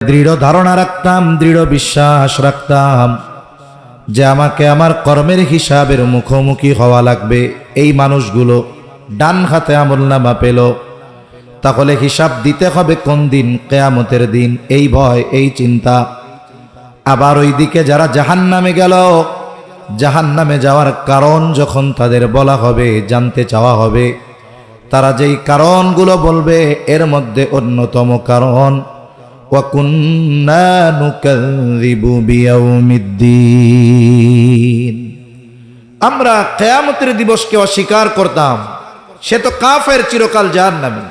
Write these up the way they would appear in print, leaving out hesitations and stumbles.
দৃঢ় ধারণা রাখতাম, দৃঢ় বিশ্বাস রাখতাম যে আমাকে আমার কর্মের হিসাবের মুখোমুখি হওয়া লাগবে। এই মানুষগুলো ডান হাতে আমলনামা পেল, তাহলে হিসাব দিতে হবে কোন দিন? কিয়ামতের দিন। এই ভয়, এই চিন্তা। আবার ওইদিকে যারা জাহান্নামে গেল, জাহান্নামে যাওয়ার কারণ যখন তাদের বলা হবে, জানতে চাওয়া হবে, তারা যেই কারণগুলো বলবে এর মধ্যে অন্যতম কারণ ওয়াকুন্না নুকাযযিবু বিয়াউমিদ্দিন, আমরা কিয়ামতের দিবসকে অস্বীকার করতাম। সে তো কাফের, চিরকাল জাহান্নামী।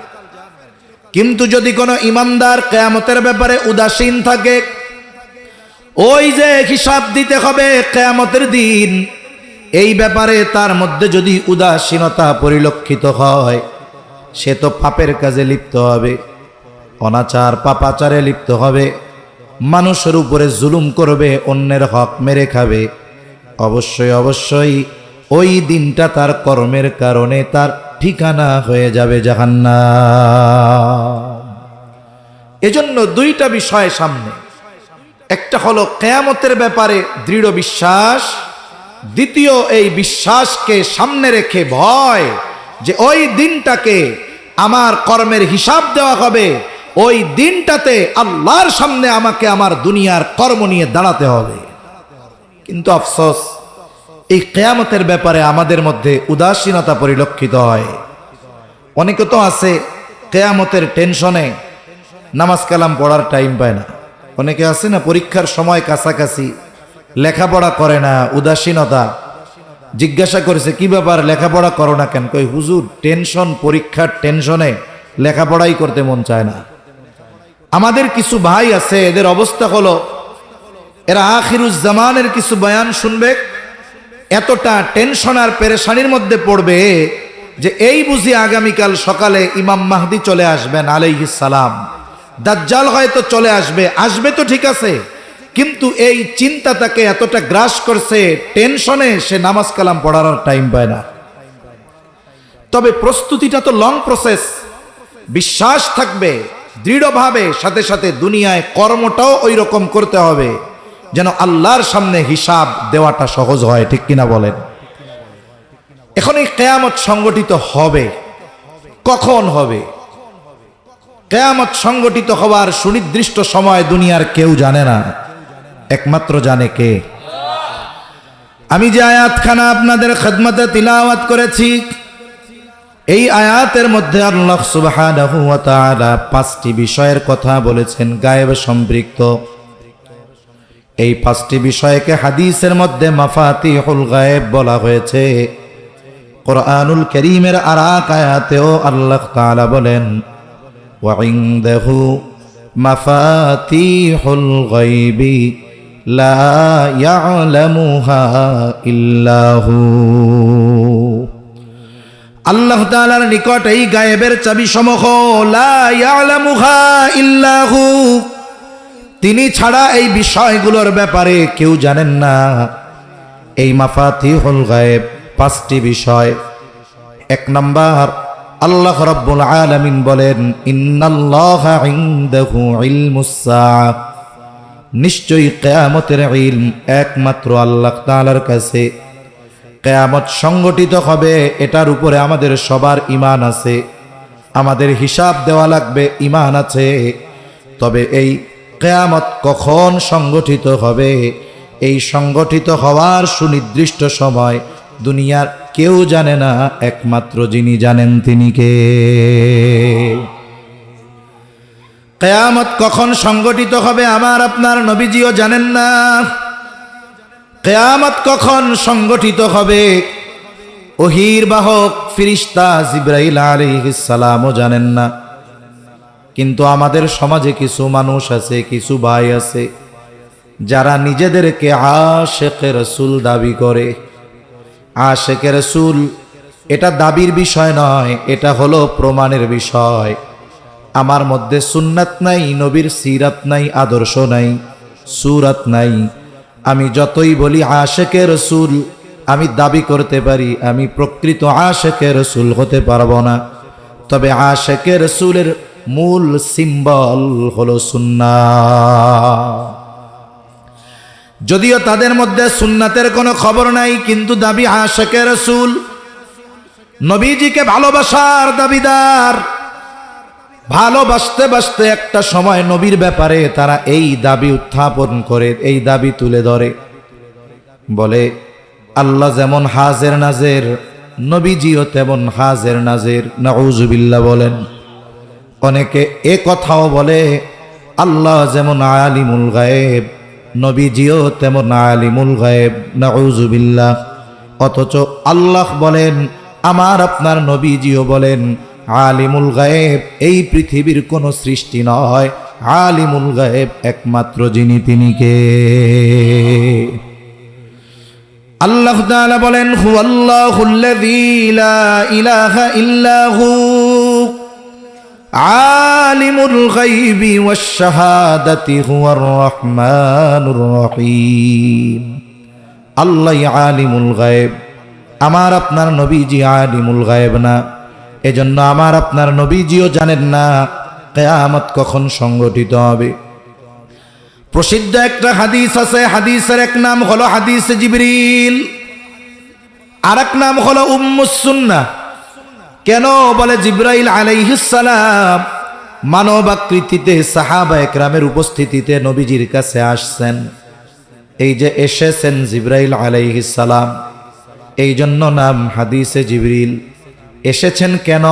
কিন্তু যদি কোনো ইমানদার কিয়ামতের ব্যাপারে উদাসীন থাকে, ওই যে হিসাব দিতে হবে কিয়ামতের দিন, এই ব্যাপারে তার মধ্যে যদি উদাসীনতা পরিলক্ষিত হয়, সে তো পাপের কাজে লিপ্ত হবে, অনাচার পাপাচারে লিপ্ত হবে, মানুষের উপরে জুলুম করবে, অন্যের হক মেরে খাবে। অবশ্যই অবশ্যই ওই দিনটা তার কর্মের কারণে তার ঠিকানা হয়ে যাবে জাহান্নাম। এজন্য দুইটা বিষয় সামনে। একটা হলো কিয়ামতের ব্যাপারে দৃঢ় বিশ্বাস, দ্বিতীয় এই বিশ্বাসকে সামনে রেখে ভয় যে ওই দিনটাকে আমার কর্মের হিসাব দেওয়া হবে, ওই দিনটাতে আল্লাহর সামনে আমাকে আমার দুনিয়ার কর্ম নিয়ে দাঁড়াতে হবে। কিন্তু আফসোস, এই কিয়ামতের ব্যাপারে আমাদের মধ্যে উদাসীনতা পরিলক্ষিত হয়। অনেকে তো আছে কিয়ামতের টেনশনে নামাজ কালাম পড়ার টাইম পায় না। অনেকে আছে না, পরীক্ষার সময় কাছাকাছি, লেখাপড়া করে না, উদাসীনতা। জিজ্ঞাসা করেছে কি ব্যাপার, লেখাপড়া করো না কেন? কই হুজুর, টেনশন, পরীক্ষার টেনশনে লেখাপড়াই করতে মন চায় না। আমাদের কিছু ভাই আছে, এদের অবস্থা হলো এরা আখিরুজ্জামানের কিছু বয়ান শুনবে, এতটা টেনশন আর পেরেশানির মধ্যে পড়বে যে এই বুঝি আগামীকাল সকালে ইমাম মাহদি চলে আসবেন আলাইহিস সালাম, দাজ্জাল হয়তো চলে আসবে, আসবে তো ঠিক আছে, কিন্তু এই চিন্তা তাকে এতটা গ্রাস করছে, টেনশনে সে নামাজ কালাম পড়ার টাইম পায় না। তবে প্রস্তুতিটা তো লং প্রসেস। বিশ্বাস থাকবে দৃঢ়ভাবে, সাথে সাথে দুনিয়ায় কর্মটাও ওই রকম করতে হবে যেন আল্লাহর সামনে হিসাব দেওয়াটা সহজ হয়। ঠিক কিনা বলেন? এখন এই কিয়ামত সংগঠিত হবে, কখন হবে? কিয়ামত সংগঠিত হওয়ার সুনির্দিষ্ট সময় দুনিয়ার কেউ জানে না, একমাত্র জানে কে? আমি যে আয়াতখানা আপনাদের খেদমতে তিলাওয়াত করেছি, এই আয়াতের মধ্যে আল্লাহ সুবহানাহু ওয়া তাআলা 5টি বিষয়ের কথা বলেছেন গায়েব সম্পৃক্ত। এই 5টি বিষয়কে হাদিসের মধ্যে মাফাতিহুল গায়েব বলা হয়েছে। কোরআনুল কারীমের আরেক আয়াতেও আল্লাহ তাআলা বলেন ওয়া ইনদাহু মাফাতিহুল গায়বি লা ইয়ালামুহা ইল্লাহু, আল্লাহ তাআলার নিকট এই গায়েবের চাবি সমূহ, লা ইয়ালামুহা ইল্লাহু, তিনি ছাড়া এই বিষয়গুলোর ব্যাপারে কেউ জানেন না। এই মাফাতিহুল গায়েব 5টি বিষয়। 1 নাম্বার, আল্লাহ রাব্বুল আলামিন বলেন ইন্নাল্লাহা ইনদাহু ইলমুস সাআহ, নিশ্চয়ই কিয়ামতের ইলম একমাত্র আল্লাহ তাআলার কাছে। কিয়ামত সংগঠিত হবে, এটার উপরে আমাদের সবার ঈমান আছে, আমাদের হিসাব দেওয়া লাগবে, ঈমান আছে। তবে এই কিয়ামত কখন সংগঠিত হবে, এই সংগঠিত হওয়ার সুনির্দিষ্ট সময় দুনিয়ার কেউ জানে না, একমাত্র যিনি জানেন তিনি কে? কিয়ামত কখন সংগঠিত হবে আমার আপনার নবীজিও জানেন না। কিয়ামত কখন সংগঠিত হবে ওহীর বাহক ফেরেশতা জিবরাইল আলাইহিস সালামও জানেন না। কিন্তু আমাদের সমাজে কিছু মানুষ আছে, কিছু ভাই আছে, যারা নিজেদেরকে আশিকে রাসূল দাবি করে। আশিকে রাসূল এটা দাবির বিষয় নয়, এটা হলো প্রমাণের বিষয়। আমার মধ্যে সুন্নাত নাই, নবীর সিরাত নাই, আদর্শ নাই, সুরাত নাই, আমি যতই বলি আশিকে রাসূল, আমি দাবি করতে পারি আমি প্রকৃত আশিকে রাসূল হতে পারবো না। তবে আশিকে রাসূলের মূল সিম্বল হলো সুন্নাহ। যদিও তাদের মধ্যে সুন্নাতের কোনো খবর নাই, কিন্তু দাবি আশিকে রাসূল, নবীজিকে ভালোবাসার দাবিদার। ভালোবাসতে বাসতে একটা সময় নবীর ব্যাপারে তারা এই দাবি উত্থাপন করে, এই দাবি তুলে ধরে, বলে আল্লাহ যেমন হাজের নাজের, নবীজিও তেমন হাজের নাজের। নাউজুবিল্লাহ বলেন। অনেকে এ কথাও বলে আল্লাহ যেমন আলিমুল গায়েব, নবীজিও তেমন আলিমুল গায়েব। নাউজুবিল্লাহ। অথচ আল্লাহ বলেন, আমার আপনার নবীজিও বলেন আলিমুল গায়েব এই পৃথিবীর কোনো সৃষ্টি নয়, আলিমুল গায়েব একমাত্র যিনি, তিনি কে? আল্লাহ তাআলা বলেন, হুয়াল্লাহুল্লাযী লা ইলাহা ইল্লা হু আলিমুল গায়বি ওয়াশ শাহাদাতি হুয়ার রহমানুর রহিম। আল্লাহ আলিমুল গায়ব, আমার আপনার নবীজি আলিমুল গায়ব না। এজন্য আমার আপনার নবীজিও জানেন না কিয়ামত কখন সংগঠিত হবে। প্রসিদ্ধ একটা হাদিস আছে, হাদিসের এক নাম হলো হাদিসে জিবরিল, আর এক নাম হলো উম্মুস সুন্নাহ। কেন বলে জিবরাইল আলাইহিস সালাম মানব আকৃতিতে সাহাবা একরামের উপস্থিতিতে নবীজির কাছে আসছেন। এই যে এসেছেন জিবরাইল আলাইহিস সালাম, এই জন্য নাম হাদিসে জিবরিল। এসেছেন কেন?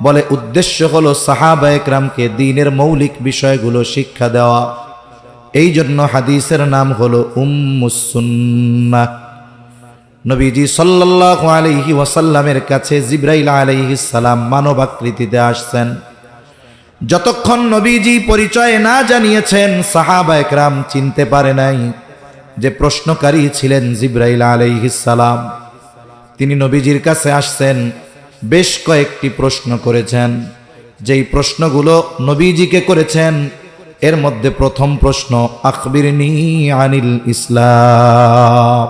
বলে উদ্দেশ্য হলো সাহাবা একরামকে দ্বীনের মৌলিক বিষয়গুলো শিক্ষা দেওয়া। এই জন্য হাদিসের নাম হলো উম্মুস সুন্নাহ। নবীজি সাল্লাল্লাহু আলাইহি ওয়াসাল্লামের কাছে জিবরাইল আলাইহিস সালাম মানব আকৃতিতে আসছেন। যতক্ষণ নবীজি পরিচয় না জানিয়েছেন সাহাবা একরাম চিনতে পারে নাই যে প্রশ্নকারী ছিলেন জিবরাইল আলাইহিস সালাম। তিনি নবীজির কাছে আসছেন, বেশ কয়েকটি প্রশ্ন করেছেন। যেই প্রশ্নগুলো নবীজিকে করেছেন এর মধ্যে প্রথম প্রশ্ন, আখবিরনি আনিল ইসলাম।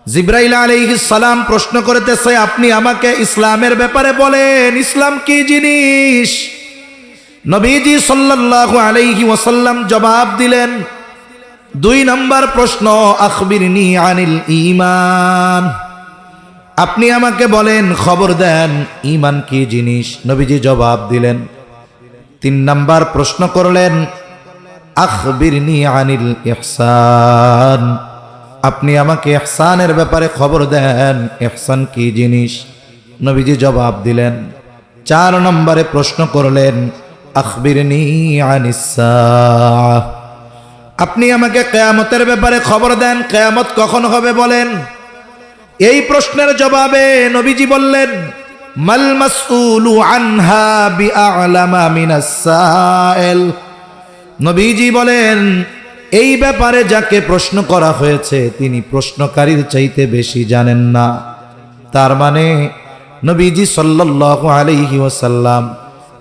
জিবরাইল আলাইহিস সালাম প্রশ্ন করতেছে, আপনি আমাকে ইসলামের ব্যাপারে বলেন, ইসলাম কি জিনিস? নবীজি সাল্লাল্লাহু আলাইহি ওয়াসাল্লাম জবাব দিলেন। 2 নম্বর প্রশ্ন, আখবিরনি আনিল ঈমান, আপনি আমাকে বলেন, খবর দেন ঈমান কি জিনিস? নবীজি জবাব দিলেন। 3 নম্বর প্রশ্ন করলেন, আখবিরনি আনিল ইহসান, আপনি আমাকে ইহসানের ব্যাপারে খবর দেন, ইহসান কি জিনিস? নবীজি জবাব দিলেন। 4 নম্বরে প্রশ্ন করলেন, আখবিরনি আনিস সাআহ, আপনি আমাকে কিয়ামতের ব্যাপারে খবর দেন, কিয়ামত কখন হবে বলেন। এই প্রশ্নের জবাবে নবীজি বললেন, মাল মাসউলু আনহা বিআলামা মিনাস সাইল। নবীজি বলেন, এই ব্যাপারে যাকে প্রশ্ন করা হয়েছে তিনি প্রশ্নকারীর চাইতে বেশি জানেন না। তার মানে নবীজি সাল্লাল্লাহু আলাইহি ওয়াসাল্লাম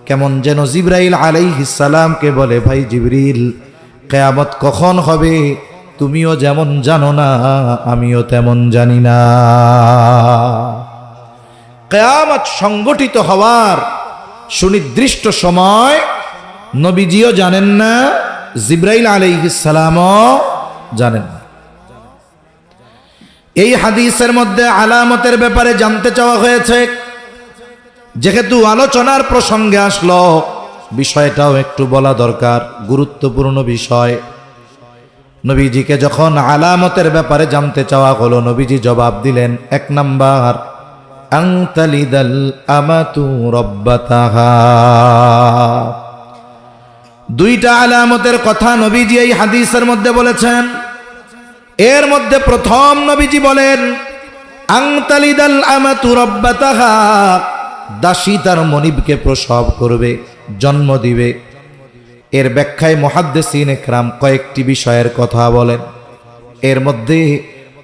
কেমন যেন জিবরাইল আলাইহিস সালামকে বলে, ভাই জিবরিল, কিয়ামত কখন হবে তুমিও যেমন জানো না, আমিও তেমন জানি না। কিয়ামত সংগঠিত হওয়ার সুনির্দিষ্ট সময় নবীজিও জানেন না, জিবরাইল আলাইহিস সালামও জানেন না। এই হাদিসের মধ্যে আলামতের ব্যাপারে জানতে চাওয়া হয়েছে। যেহেতু আলোচনার প্রসঙ্গে আসলো, বিষয়টাও একটু বলা দরকার, গুরুত্বপূর্ণ বিষয়। নবীজিকে যখন আলামতের ব্যাপারে জানতে চাওয়া হলো, নবীজি জবাব দিলেন, 1 নাম্বার, আনতালিদাল আমাতু রাব্বাতাহা। 2টা আলামতের কথা নবীজি এই হাদিসের মধ্যে বলেছেন। এর মধ্যে প্রথম নবীজি বলেন, আনতালিদাল আমাতু রাব্বাতাহা, দাসী তার মনিবকে প্রসব করবে, জন্ম দিবে। এর ব্যাখ্যায় মুহাদ্দিসিন ইকরাম কয়েকটি বিষয়ের কথা বলেন। এর মধ্যে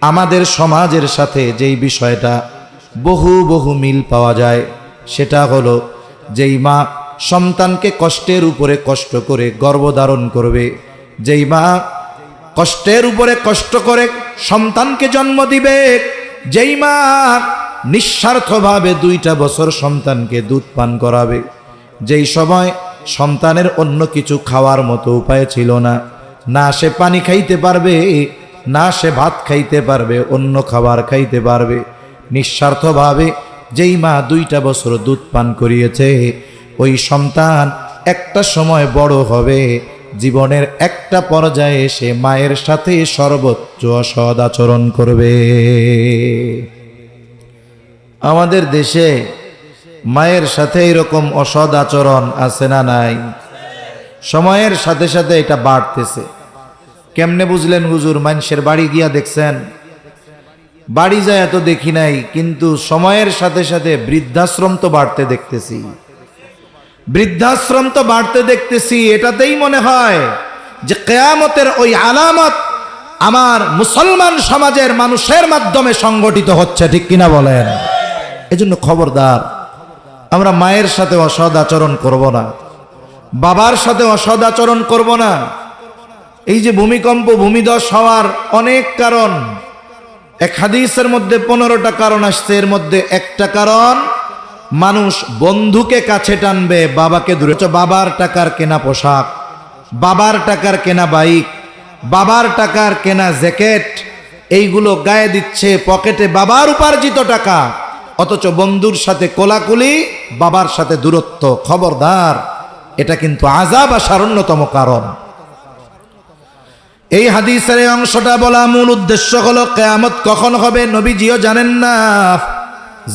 আমাদের সমাজের সাথে যেই বিষয়টা বহু বহু মিল পাওয়া যায়, সেটা হলো যেই মা সন্তানকে কষ্টের উপরে কষ্ট করে গর্ভধারণ করবে, যেই মা কষ্টের উপরে কষ্ট করে সন্তানকে জন্ম দিবে, যেই মা নিঃস্বার্থভাবে 2টা বছর সন্তানকে দুধ পান করাবে, যেই সময় সন্তানের অন্য কিছু খাওয়ার মতো উপায় ছিল না, না সে পানি খাইতে পারবে, না সে ভাত খাইতে পারবে, অন্য খাবার খাইতে পারবে, নিঃস্বার্থভাবে যেই মা 2টা বছর দুধ পান করিয়েছে, ওই সন্তান একটা সময় বড় হবে, জীবনের একটা পর্যায়ে সে মায়ের সাথে সর্বোচ্চ অসৎ আচরণ করবে। আমাদের দেশে মায়ের সাথে এরকম অসৎ আচরণ আছে না নাই? সময়ের সাথে সাথে এটা বাড়তেছে। কেমনে বুঝলেন হুজুর? মানুষের বাড়ি গিয়া দেখছেন? বাড়ি যায় এত দেখি নাই, কিন্তু সময়ের সাথে সাথে বৃদ্ধাশ্রম তো বাড়তে দেখতেছি। বৃদ্ধাশ্রম তো বাড়তে দেখতেছি, এটাতেই মনে হয় যে কিয়ামতের ওই আলামত আমার মুসলমান সমাজের মানুষের মাধ্যমে সংগঠিত হচ্ছে, ঠিক কিনা বলেন? এজন্য খবরদার, আমরা মায়ের সাথে অসৎ আচরণ করব না, বাবার সাথে অসৎ আচরণ করব না। এই যে ভূমিকম্প, ভূমিধস হওয়ার অনেক কারণ, এক হাদিসের মধ্যে 15টা কারণ আসছে, এর মধ্যে একটা কারণ মানুষ বন্ধুকে কাছে টানবে, বাবাকে দূরে। বাবার টাকার কেনা পোশাক, বাবার টাকার কেনা বাইক, বাবার টাকার কেনা জ্যাকেট, এইগুলো গায়ে দিচ্ছে, পকেটে বাবার উপার্জিত টাকা, অথচ বন্ধুর সাথে কোলাকুলি, বাবার সাথে দূরত্ব। খবরদার, এটা কিন্তু আযাব আসার অন্যতম কারণ। এই হাদিসের এই অংশটা বলা মূল উদ্দেশ্য হলো কিয়ামত কখন হবে নবীজিও জানেন না,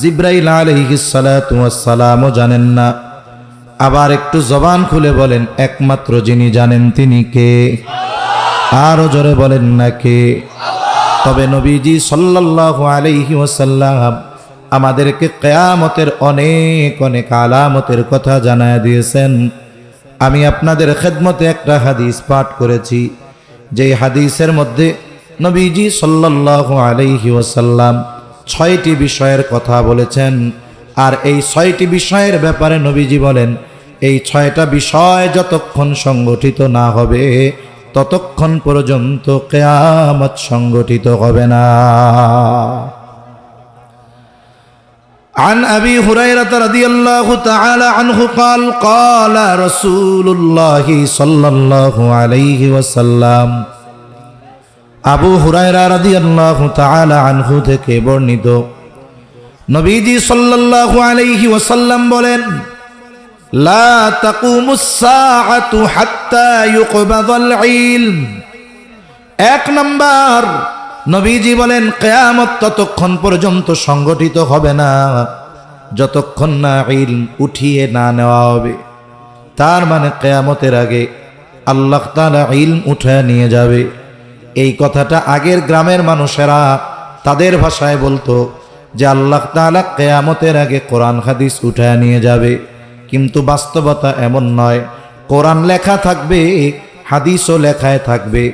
জিবরাইল আলাইহিস সালাতু ওয়াস সালামও জানেন না। আবার একটু জবান খুলে বলেন, একমাত্র যিনি জানেন তিনি কে? আরো জোরে বলেন না কে? তবে নবীজি সাল্লাল্লাহু আলাইহি ওয়াসাল্লাম আমাদেরকে কিয়ামতের অনেক অনেক আলামতের কথা জানায় দিয়েছেন। আমি আপনাদের খেদমতে একটা হাদিস পাঠ করেছি, যে হাদিসের মধ্যে নবীজি সাল্লাল্লাহু আলাইহি ওয়াসাল্লাম 6টি বিষয়ের কথা বলেছেন। আর এই 6টি বিষয়ের ব্যাপারে নবীজি বলেন, এই 6টা বিষয় যতক্ষণ সংগঠিত না হবে ততক্ষণ পর্যন্ত কিয়ামত সংগঠিত হবে না। عن أبي هريرة رضي الله تعالى عنه قال قال رسول الله صلى الله عليه وسلم আবু হুরায়রা রাদিয়াল্লাহু তাআলা আনহু থেকে বর্ণিত, নবীজি সাল্লাল্লাহু আলাইহি ওয়াসাল্লাম বলেন, লা তাকুমুস সাআতু হাত্তা ইউকবাদাল ইলম। 1 নাম্বার, নবীজি বলেন কিয়ামত ততক্ষণ পর্যন্ত সংগঠিত হবে না যতক্ষণ না ইলম উঠিয়ে না নেওয়া হবে। তার মানে কিয়ামতের আগে আল্লাহ তাআলা ইলম উঠায় নিয়ে যাবে। এই কথাটা আগের গ্রামের মানুষেরা তাদের ভাষায় বলতো যে আল্লাহ তাআলা কিয়ামতের আগে কোরআন হাদিস উঠায় নিয়ে যাবে। কিন্তু বাস্তবতা এমন নয়। কোরআন লেখা থাকবে, হাদিসও লেখায় থাকবে,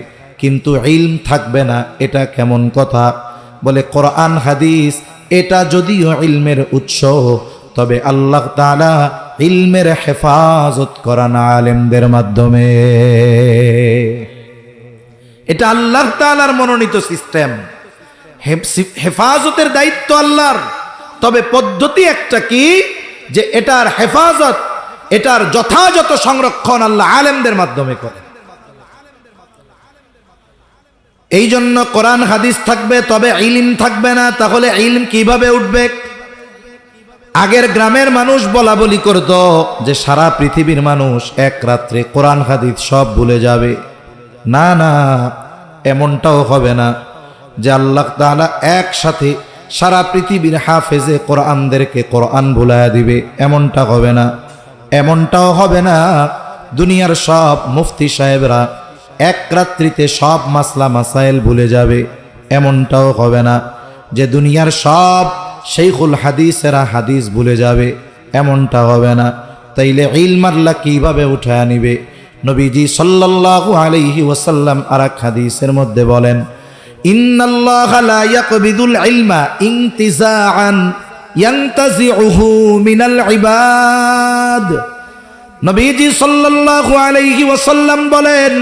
কিন্তু ইলম থাকবে না। এটা কেমন কথা? বলে কোরআন হাদিস এটা যদিও ইলমের উৎস, তবে আল্লাহ তাআলা ইলমের হেফাজত করান আলেমদের মাধ্যমে। এটা আল্লাহ তাআলার মনোনীত সিস্টেম। হেফাজতের দায়িত্ব আল্লাহর, তবে পদ্ধতি একটা কি, যে এটার হেফাজত, এটার যথাযথ সংরক্ষণ আল্লাহ আলেমদের মাধ্যমে করে। এই জন্য কোরআন হাদিস থাকবে, তবে ইলম থাকবে না। তাহলে ইলম কিভাবে উঠবে? আগের গ্রামের মানুষ বলা বলি করত যে সারা পৃথিবীর মানুষ এক রাত্রে কোরআন হাদিস সব ভুলে যাবে। না না, এমনটাও হবে না যে আল্লাহ তাআলা একসাথে সারা পৃথিবীর হাফেজে কোরআনদেরকে কোরআন ভুলায়া দিবে। এমনটা হবে না। এমনটাও হবে না দুনিয়ার সব মুফতি সাহেবরা এক রাত্রিতে সব মাসলা মাসাইল ভুলে যাবে। এমনটাও হবে না যে দুনিয়ার সব শাইখুল হাদিসেরা হাদিস ভুলে যাবে। এমনটা হবে না। তাইলে ইলম আল্লাহ কিভাবে উঠায় নিবে? নবীজি সাল্লাল্লাহু আলাইহি ওয়াসাল্লাম আরেক হাদিসের মধ্যে বলেন, ইন্নাল্লাহা লা ইয়াকবিদুল ইলমা ইনতিজাআন ইয়ানতাজিউহু মিনাল ইবাদ। নবীজি সাল্লাল্লাহু আলাইহি ওয়াসাল্লাম বলেন,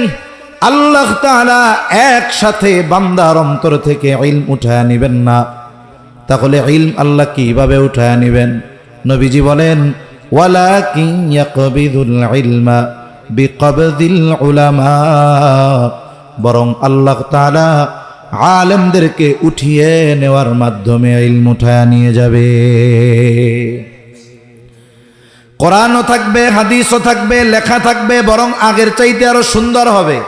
আল্লাহ তাআলা একসাথে বান্দার অন্তর থেকে ইলম উঠায় নেবেন না। তাহলে ইলম আল্লাহ কিভাবে উঠায় নেবেন? নবীজি বলেন, ওয়ালাকিন ইয়াকবিদুল ইলমা বিকবদিল উলামা, বরং আল্লাহ তাআলা আলেমদেরকে উঠিয়ে নেওয়ার মাধ্যমে ইলম উঠায়া নিয়ে যাবে। কোরআনও থাকবে, হাদিসও থাকবে, লেখা থাকবে, বরং আগের চাইতে আরো সুন্দর হবে।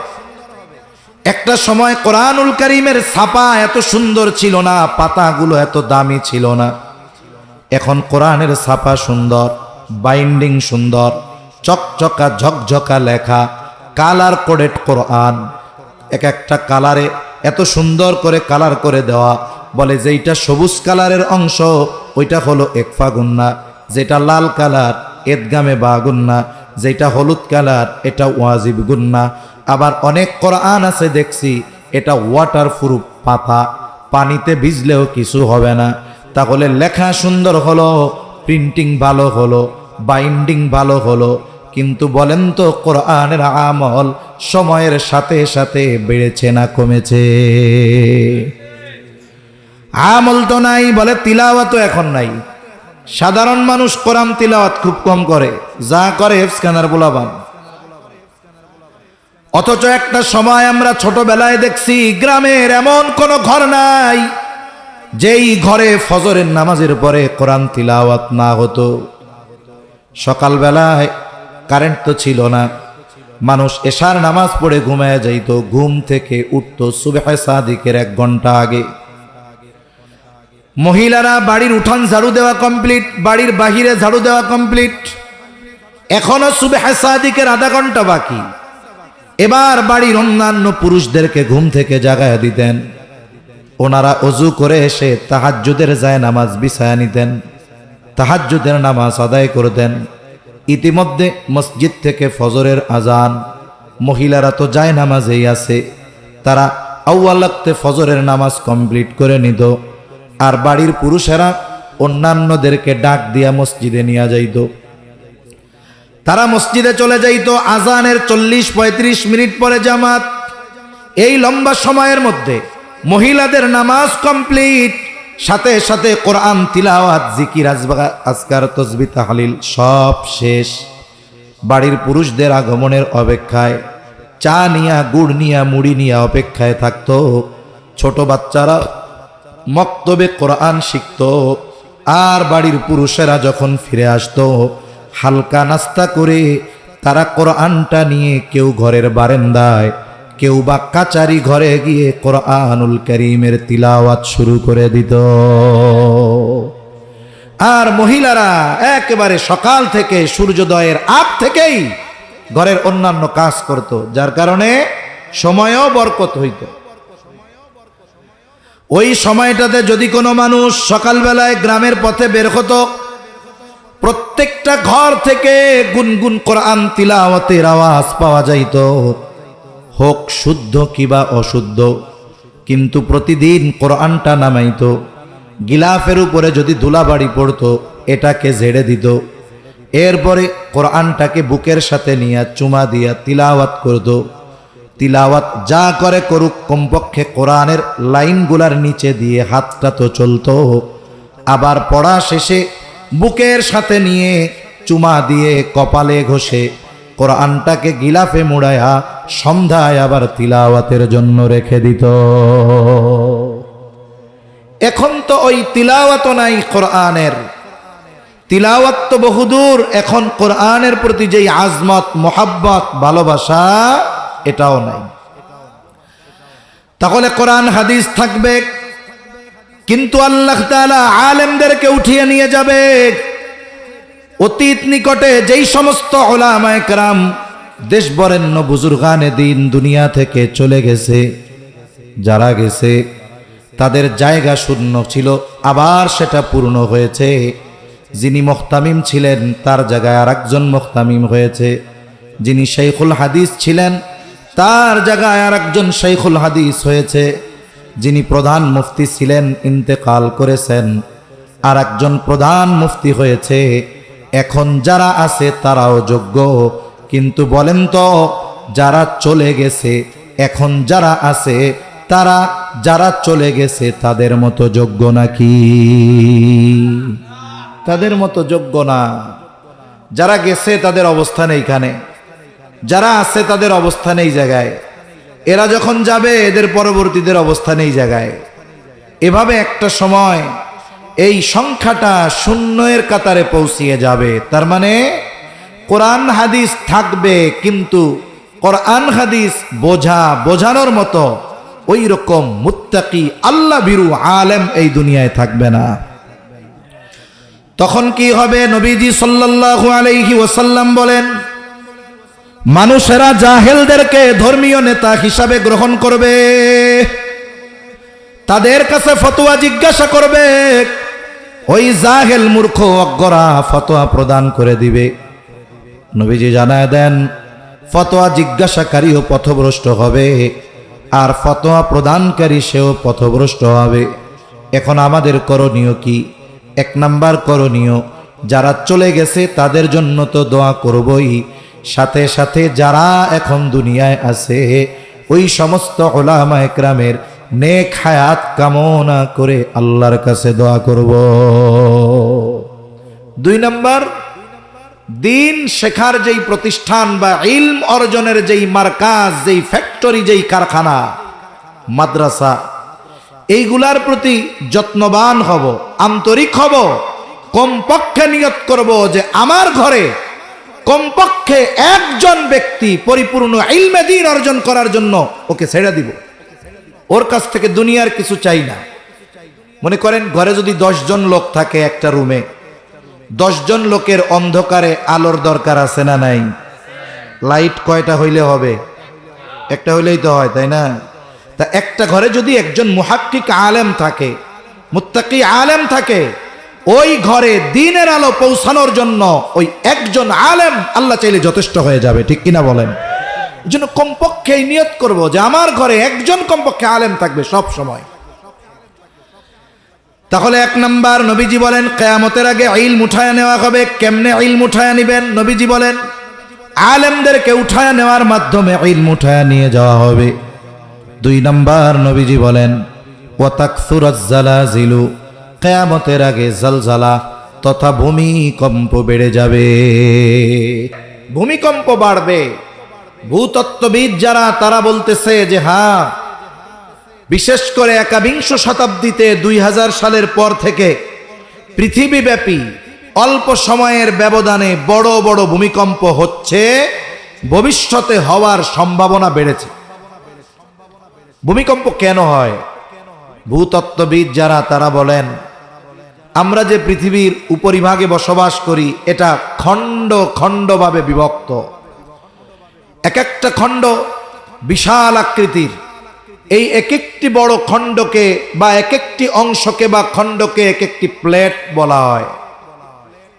একটা সময় কোরআনুল কারীমের ছাপা এত সুন্দর ছিল না, পাতাগুলো এত দামি ছিল না। এখন কোরআনের ছাপা সুন্দর, বাইন্ডিং সুন্দর, চকচকা ঝকঝকা লেখা, কালার কোডেড কোরআন। এক একটা কালারে এত সুন্দর করে কালার করে দেওয়া, বলে যেইটা সবুজ কালারের অংশ ওইটা হলো একফা গুন্না, যেটা লাল কালার এদগামে বা গুন্না, যেটা হলুদ কালার এটা ওয়াজিব গুন্না। আবার অনেক কোরআন আছে দেখছি এটা ওয়াটারপ্রুফ পাতা, পানিতে ভিজলেও কিছু হবে না। তাহলে লেখা সুন্দর হলো, প্রিন্টিং ভালো হলো, বাইন্ডিং ভালো হলো, কিন্তু বলেন তো কোরআনের আমল সময়ের সাথে সাথে বেড়েছে না কমেছে? আমল তো নাই, বলে তিলাওয়াতও এখন নাই। সাধারণ মানুষ কোরআন তিলাওয়াত খুব কম করে, যা করে হেফজখানার পোলাপান। অথচ একটা সময় আমরা ছোটবেলায় দেখছি গ্রামের এমন কোন ঘর নাই যেই ঘরে ফজরের নামাজের পরে কোরআন তিলাওয়াত না হতো। সকালবেলায় কারেন্ট তো ছিল না, মানুষ এশার নামাজ পড়ে ঘুমায় যাইত, ঘুম থেকে উঠতো সুবহে সাদিকের 1 ঘন্টা আগে। মহিলারা বাড়ির উঠান ঝাড়ু দেওয়া কমপ্লিট, বাড়ির বাহিরে ঝাড়ু দেওয়া কমপ্লিট, এখনো সুবহে সাদিকের আধা ঘন্টা বাকি। এবার বাড়ির অন্যান্য পুরুষদেরকে ঘুম থেকে জাগায়া দিতেন, ওনারা অজু করে এসে তাহাজ্জুদের যায় নামাজ বিছায়া নিতেন, তাহাজ্জুদের নামাজ আদায় করতেন। ইতিমধ্যে মসজিদ থেকে ফজরের আজান, মহিলারা তো যায় নামাজেই আছে, তারা আউয়াল ওয়াক্তে ফজরের নামাজ কমপ্লিট করে নিত। আর বাড়ির পুরুষেরা অন্যান্যদেরকে ডাক দিয়া মসজিদে নিয়ে যাইত। তারা মসজিদে চলে যাইত, আজানের 40-35 মিনিট পরে জামাত। এই লম্বা সময়ের মধ্যে মহিলাদের নামাজ কমপ্লিট, সাথে সাথে কোরআন তিলাওয়াত, জিকির, আজকার, তাসবিহ, তাহলিল সব শেষ। বাড়ির পুরুষদের আগমনের অপেক্ষায় চা নিয়া, গুড় নিয়া, মুড়ি নিয়া অপেক্ষায় থাকতো। ছোট বাচ্চারা মক্তবে কোরআন শিখত। আর বাড়ির পুরুষেরা যখন ফিরে আসতো হালকা নাস্তা করে তারা কোরআনটা নিয়ে কেউ ঘরের বারান্দায়, কেউ বা কাচারি ঘরে গিয়ে কোরআনুল কারীমের তিলাওয়াত শুরু করে দিত। আর মহিলারা একেবারে সকাল থেকে সূর্যোদয়ের আগ থেকেই ঘরের অন্যান্য কাজ করত, যার কারণে সময়ও বরকত হইত। ওই সময়টাতে যদি কোনো মানুষ সকালবেলায় গ্রামের পথে বের হতো, প্রত্যেকটা ঘর থেকে গুনগুন কোরআন তিলাওয়াতের আওয়াজ পাওয়া যাইত, হোক শুদ্ধ কিবা অশুদ্ধ, কিন্তু প্রতিদিন কোরআনটা নামাইত। গিলাফের উপরে যদি ধুলাবাড়ি পড়তো এটাকে ঝেড়ে দিত, এরপরে কোরআনটাকে বুকের সাথে নিয়ে চুমা দিয়া তিলাওয়াত করত। তিলাওয়াত যা করে করুক, কমপক্ষে কোরআনের লাইনগুলার নিচে দিয়ে হাতটা তো চলতো। আবার পড়া শেষে বুকের সাথে নিয়ে চুমা দিয়ে কপালে ঘষে কোরআনটাকে গিলাফে মুড়ায়া সন্ধ্যায় আবার তিলাওয়াতের জন্য রেখে দিত। এখন তো ওই তিলাওয়াত নাই কোরআনের, তিলাওয়াত তো বহুদূর। এখন কোরআনের প্রতি যেই আজমত, মোহাব্বত, ভালোবাসা এটাও নাই। তাহলে কোরআন হাদিস থাকবে, কিন্তু আল্লাহ তাআলা আলেমদেরকে উঠিয়ে নিয়ে যাবে। অতীত নিকটে যেই সমস্ত উলামায়ে কেরাম, দেশ বরেণ্য বুজুর্গানে দিন দুনিয়া থেকে চলে গেছে, যারা গেছে তাদের জায়গা শূন্য ছিল, আবার সেটা পূর্ণ হয়েছে। যিনি মুহতামিম ছিলেন তার জায়গায় আরেকজন মুহতামিম হয়েছে, যিনি শাইখুল হাদিস ছিলেন তার জায়গায় আরেকজন শাইখুল হাদিস হয়েছে, যিনি প্রধান মুফতি ছিলেন ইন্তেকাল করেছেন, আরেকজন প্রধান মুফতি হয়েছে। এখন যারা আছে তারাও যোগ্য, কিন্তু বলেন তো যারা চলে গেছে, এখন যারা আছে তারা যারা চলে গেছে তাদের মতো যোগ্য নাকি? তাদের মতো যোগ্য না। যারা গেছে তাদের অবস্থান এইখানে, যারা আছে তাদের অবস্থান এই জায়গায়, এরা যখন যাবে এদের পরবর্তীদের অবস্থান এই জায়গায়। এভাবে একটা সময় এই সংখ্যাটা শূন্যের কাতারে পৌঁছিয়ে যাবে। তার মানে কোরআন হাদিস থাকবে, কিন্তু কোরআন হাদিস বোঝানোর মতো ওই রকম মুত্তাকি আল্লাহ ভীরু আলেম এই দুনিয়ায় থাকবে না। তখন কি হবে? নবীজি সাল্লাল্লাহু আলাইহি ওয়াসাল্লাম বলেন, মানুষেরা জাহেলদেরকে ধর্মীয় নেতা হিসাবে গ্রহণ করবে, তাদের কাছে ফতোয়া জিজ্ঞাসা করবে, ওই জাহেল মূর্খ অজ্ঞরা ফতোয়া প্রদান করে দিবে। নবীজি জানায় দেন, ফতোয়া জিজ্ঞাসাকারীও পথভ্রষ্ট হবে, আর ফতোয়া প্রদানকারী সেও পথভ্রষ্ট হবে। এখন আমাদের করণীয় কি? এক নাম্বার করণীয়, যারা চলে গেছে তাদের জন্য তো দোয়া করবই, সাথে সাথে যারা এখন দুনিয়ায় আছে ওই সমস্ত উলামা ইকরামের নেক হায়াত কামনা করে আল্লাহর কাছে দোয়া করব। 2 নাম্বার, দিন শেখার যেই প্রতিষ্ঠান বা ইলম অর্জনের যেই মার্কাজ, যেই ফ্যাক্টরি, যেই কারখানা, মাদ্রাসা, এইগুলার প্রতি যত্নবান হব, আন্তরিক হব। কমপক্ষে নিয়ত করব যে আমার ঘরে কমপক্ষে একজন ব্যক্তি পরিপূর্ণ ইলমে দ্বীন অর্জন করার জন্য ওকে ছেড়ে দিব, ওর কাছ থেকে দুনিয়ার কিছু চাই না। মনে করেন ঘরে যদি 10 জন লোক থাকে একটা রুমে, 10 জন লোকের অন্ধকারে আলোর দরকার আছে না নাই? লাইট কয়টা হইলে হবে? একটা হইলেই তো হয়, তাই না? তা একটা ঘরে যদি একজন মুহাক্কিক আলেম থাকে, মুত্তাকি আলেম থাকে, ওই ঘরে দ্বীনের আলো পৌঁছানোর জন্য ওই একজন আলেম আল্লাহ চাইলে যথেষ্ট হয়ে যাবে, ঠিক কিনা বলেন? এই জন্য কমপক্ষে নিয়ত করব যে আমার ঘরে একজন কমপক্ষে আলেম থাকবে সব সময়। তাহলে 1 নাম্বার, নবীজি বলেন কিয়ামতের আগে ইলম উঠায় নেওয়া হবে। কেমনে ইলম উঠায় নেবেন? নবীজি বলেন আলেমদেরকে উঠায় নেওয়ার মাধ্যমে ইলম উঠায় নিয়ে যাওয়া হবে। 2 নাম্বার, নবীজি বলেন ওয়া তাকসুরাজ জালাজিলু, কিয়ামতের আগে জালজালা তথা ভূমিকম্প বেড়ে যাবে, ভূমিকম্প বাড়বে। ভূতত্ত্ববিদ যারা, তারা বলতেছে যে হ্যাঁ, বিশেষ করে 21 শতাব্দীতে 2000 সালের পর থেকে পৃথিবীব্যাপী অল্প সময়ের ব্যবধানে বড় বড় ভূমিকম্প হচ্ছে, ভবিষ্যতে হওয়ার সম্ভাবনা বেড়েছে। ভূমিকম্প কেন হয়? ভূতত্ত্ববিদ যারা, তারা বলেন আমরা যে পৃথিবীর উপরিভাগে বসবাস করি এটা খণ্ড খণ্ডভাবে বিভক্ত। এক একটা খণ্ড বিশাল আকৃতির। এই এক একটি বড় খণ্ডকে বা এক একটি অংশকে বা খণ্ডকে এক একটি প্লেট বলা হয়।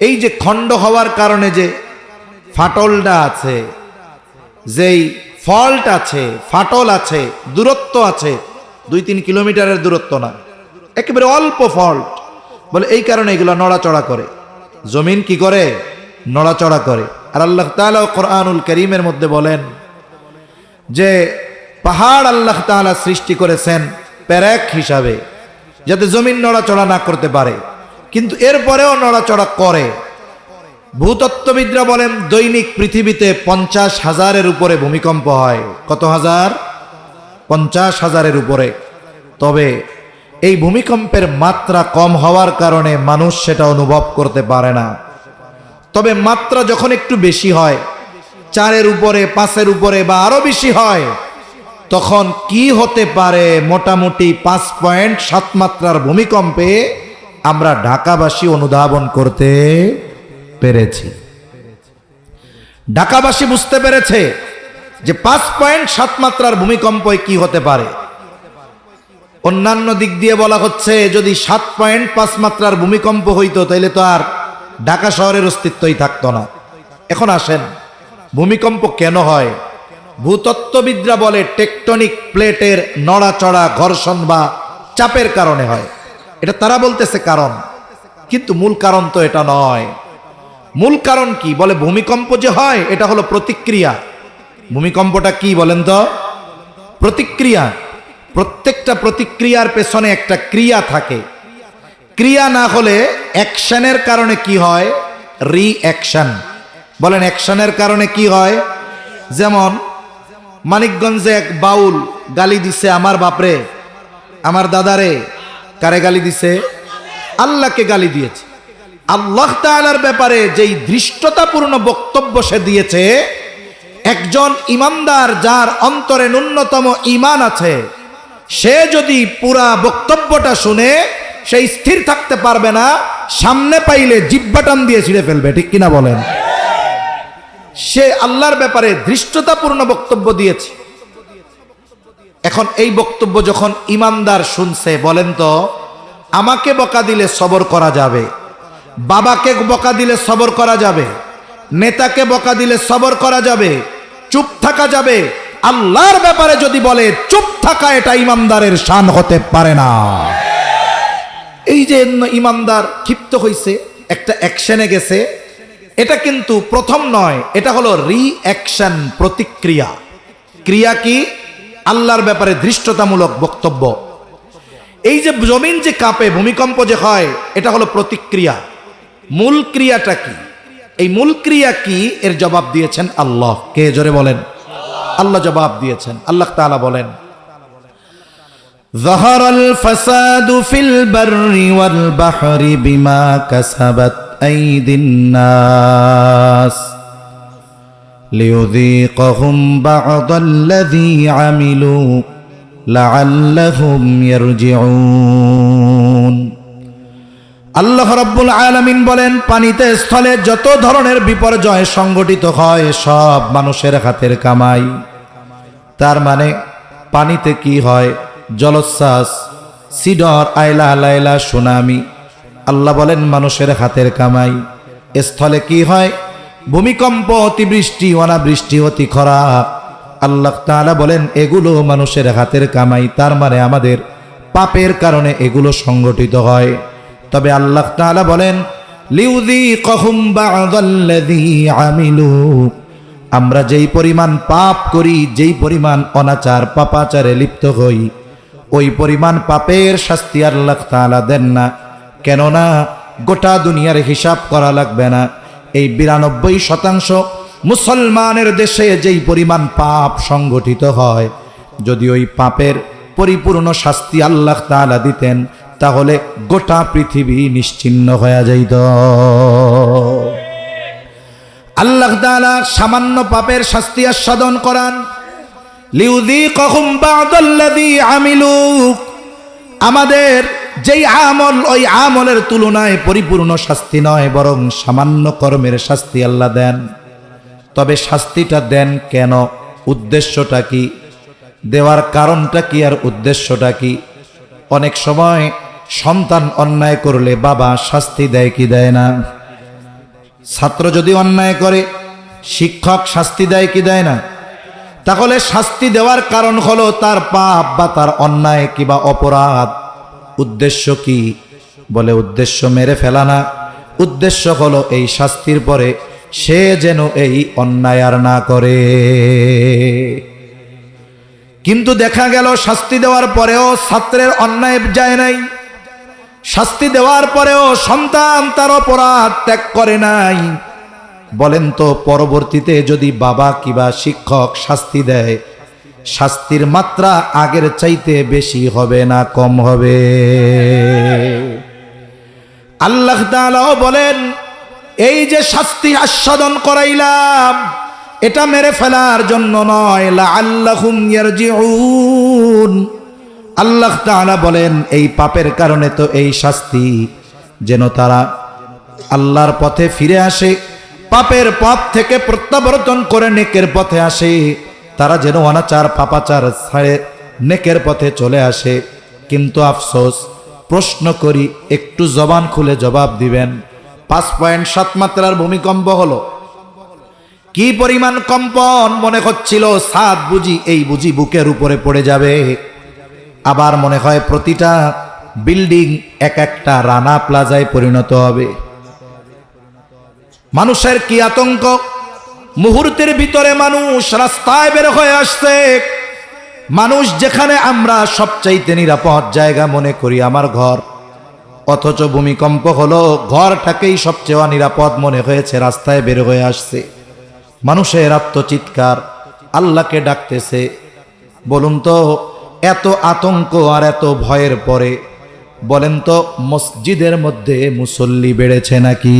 এই যে খণ্ড হওয়ার কারণে যে ফাটলটা আছে, যেই ফল্ট আছে, ফাটল আছে, দূরত্ব আছে, 2-3 কিলোমিটারের দূরত্ব না, একেবারে অল্প ফল্ট, বলে এই কারণে এগুলো নড়াচড়া করে। জমিন কি করে? নড়াচড়া করে। আর আল্লাহ তাআলা কোরআনুল কারীমের মধ্যে বলেন যে পাহাড় আল্লাহ তাআলা সৃষ্টি করেছেন পেরেক হিসাবে, যাতে জমিন নড়াচড়া না করতে পারে, কিন্তু এরপরেও নড়াচড়া করে। ভূতত্ত্ববিদরা বলেন দৈনিক পৃথিবীতে 50,000-এর উপরে ভূমিকম্প হয়। কত হাজার? 50,000-এর উপরে। তবে এই ভূমিকম্পের মাত্রা কম হওয়ার কারণে মানুষ সেটা অনুভব করতে পারে না। তবে মাত্রা যখন একটু বেশি হয়, 4-এর উপরে, 5-এর উপরে বা আরো বেশি হয়, তখন কি হতে পারে? মোটামুটি 5.7 মাত্রার ভূমিকম্পে আমরা ঢাকাবাসী অনুধাবন করতে পেরেছি। ঢাকাবাসী বুঝতে পেরেছে যে 5.7 মাত্রার ভূমিকম্পে কি হতে পারে। অন্যান্য দিক দিয়ে বলা হচ্ছে যদি 7.5 মাত্রার ভূমিকম্প হইতো তাহলে তো আর ঢাকা শহরের অস্তিত্বই থাকতো না। এখন আসেন, ভূমিকম্প কেন হয়? ভূতত্ত্ববিদরা বলে টেকটনিক প্লেটের নড়াচড়া, ঘর্ষণ বা চাপের কারণে হয়। এটা তারা বলতেছে কারণ, কিন্তু মূল কারণ তো এটা নয়। মূল কারণ কি? বলে ভূমিকম্প যে হয় এটা হলো প্রতিক্রিয়া। ভূমিকম্পটা কি বলেন তো? প্রতিক্রিয়া। প্রত্যেকটা প্রতিক্রিয়ার পেছনে একটা ক্রিয়া থাকে। ক্রিয়া না হলে অ্যাকশনের কারণে কি হয়? রিঅ্যাকশন। বলেন অ্যাকশনের কারণে কি হয়? যেমন মানিকগঞ্জে এক বাউল গালি দিছে আমার বাপরে, আমার দাদারে। কারে গালি দিছে? আল্লাহকে গালি দিয়েছে। আল্লাহ তাআলার ব্যাপারে যেই ধৃষ্টতাপূর্ণ বক্তব্য সে দিয়েছে, একজন ইমানদার যার অন্তরে ন্যূনতম ঈমান আছে, সে যদি পুরা বক্তব্যটা শুনে সে স্থির থাকতে পারবে না, সামনে পাইলে জিহ্বা টান দিয়ে ছিঁড়ে ফেলবে। ঠিক কিনা বলেন? সে আল্লাহর ব্যাপারে ধৃষ্টতাপূর্ণ বক্তব্য দিয়েছে। এখন এই বক্তব্য যখন ইমানদার শুনছে, বলেন তো, আমাকে বকা দিলে সবর করা যাবে, বাবাকে বকা দিলে সবর করা যাবে, নেতাকে বকা দিলে সবর করা যাবে, চুপ থাকা যাবে। আল্লাহর ব্যাপারে যদি বলে চুপ থাকা, এটা ইমানদারের শান হতে পারে না। এই যে ইমানদার ক্ষিপ্ত হইছে, একটা অ্যাকশনে গেছে, এটা কিন্তু প্রথম নয়, এটা হলো রিঅ্যাকশন, প্রতিক্রিয়া। ক্রিয়া কি? আল্লাহর ব্যাপারে ধৃষ্টতামূলক বক্তব্য। এই যে জমিন যে কাঁপে, ভূমিকম্প যে হয়, এটা হলো প্রতিক্রিয়া। মূল ক্রিয়াটা কি? এই মূল ক্রিয়া কি, এর জবাব দিয়েছেন আল্লাহ। কে? জোরে বলেন। আল্লাহ জবাব দিয়েছেন। আল্লাহ তাআলা বলেন, যাহারাল ফাসাদু ফিল বাররি ওয়াল বাহরি বিমা কাসাবাত আইদিন নাস লিয়ুযীকাহুম বা'দাল্লাযী আমিলু লাআল্লাহুম ইয়ারজিউন। আল্লাহ রাব্বুল আলামিন বলেন, পানিতে স্থলে যত ধরনের বিপর্যয় সংগঠিত হয়, সব মানুষের হাতের কামাই। তার মানে পানিতে কি হয়? জলোচ্ছ্বাস, সিডর, আইলা লাইলা, সুনামি। আল্লাহ বলেন মানুষের হাতের কামাই। স্থলে কি হয়? ভূমিকম্প, অতিবৃষ্টি, অনাবৃষ্টি, অতি খরা। আল্লাহ তাআলা বলেন এগুলো মানুষের হাতের কামাই। তার মানে আমাদের পাপের কারণে এগুলো সংগঠিত হয়। তবে আল্লাহ তাআলা বলেন, লিউযীকাহুম বা'দাল্লাযী আমিলু, আমরা যেই পরিমাণ পাপ করি, যেই পরিমাণ অনাচার পাপাচারে লিপ্ত হই, ওই পরিমাণ পাপের শাস্তি আল্লাহ তাআলা দেন না। কেননা গোটা দুনিয়ার হিসাব করা লাগবে না। এই 92% মুসলমানের দেশে যেই পরিমাণ পাপ সংগঠিত হয়, যদি ওই পাপের পরিপূর্ণ শাস্তি আল্লাহ তাআলা দিতেন, তাহলে গোটা পৃথিবী নিশ্চিহ্ন হয়ে যাইত। আল্লাহ তাআলা সামান্য পাপের শাস্তি আস্বাদন করান। লিউযীকাহুম বা'দাল্লাযী আমিলু, আমাদের যেই আমল, ওই আমলের তুলনায় পরিপূর্ণ শাস্তি নয়, বরং সামান্য কর্মের শাস্তি আল্লাহ দেন। তবে শাস্তিটা দেন কেন? উদ্দেশ্যটা কি? দেওয়ার কারণটা কি আর উদ্দেশ্যটা কি? অনেক সময় সন্তান অন্যায় করলে বাবা শাস্তি দেয় কি দেয় না? ছাত্র যদি অন্যায় করে শিক্ষক শাস্তি দেয় কি দেয় না? তাহলে শাস্তি দেওয়ার কারণ হলো তার পাপ বা তার অন্যায় কিংবা অপরাধ। উদ্দেশ্য কি? বলে উদ্দেশ্য মেরে ফেলা না, উদ্দেশ্য হলো এই শাস্তির পরে সে যেন এই অন্যায় আর না করে। কিন্তু দেখা গেল শাস্তি দেওয়ার পরেও ছাত্রের অন্যায় যায় নাই, শাস্তি দেওয়ার পরেও সন্তান তার অপরাধ ত্যাগ করে নাই। বলেন তো, পরবর্তীতে যদি বাবা কিংবা শিক্ষক শাস্তি দেয়, শাস্তির মাত্রা আগের চাইতে বেশি হবে না কম হবে? আল্লাহ তাআলাও বলেন, এই যে শাস্তি আস্বাদন করাইলাম, এটা মেরে ফেলার জন্য নয়, লাআল্লাহুম ইয়ারজিউন। আল্লাহ তাআলা বলেন এই পাপের কারণে তো এই শাস্তি, যেন তারা আল্লাহর পথে ফিরে আসে, পাপের পথ থেকে প্রত্যাবর্তন করে নেকের পথে আসে, তারা যেন অনাচার পাপাচার ছাড়ে নেকের পথে চলে আসে। কিন্তু আফসোস, প্রশ্ন করি, একটু জবান খুলে জবাব দিবেন। 5.7 মাত্রার ভূমিকম্প হলো, কি পরিমাণ কম্পন! মনে হচ্ছিল ছাদ বুঝি এই বুঝি বুকের উপরে পড়ে যাবে। আবার মনে হয় প্রতিটা বিল্ডিং এক একটা রানা প্লাজায় পরিণত হবে। মানুষের কি আতঙ্ক! মুহূর্তের ভিতরে মানুষ রাস্তায় বের হয়ে আসছে। মানুষ যেখানে আমরা সবচাইতে নিরাপদ জায়গা মনে করি আমার ঘর, অথচ ভূমিকম্প হলো, ঘরটাকেই সবচেয়ে অনিরাপদ মনে হয়েছে, রাস্তায় বের হয়ে আসছে, মানুষের আত্মচিৎকার, আল্লাহকে ডাকতেছে। বলুন তো এত আতঙ্ক আর এত ভয়ের পরে বলেন তো মসজিদের মধ্যে মুসল্লি বেড়েছে নাকি?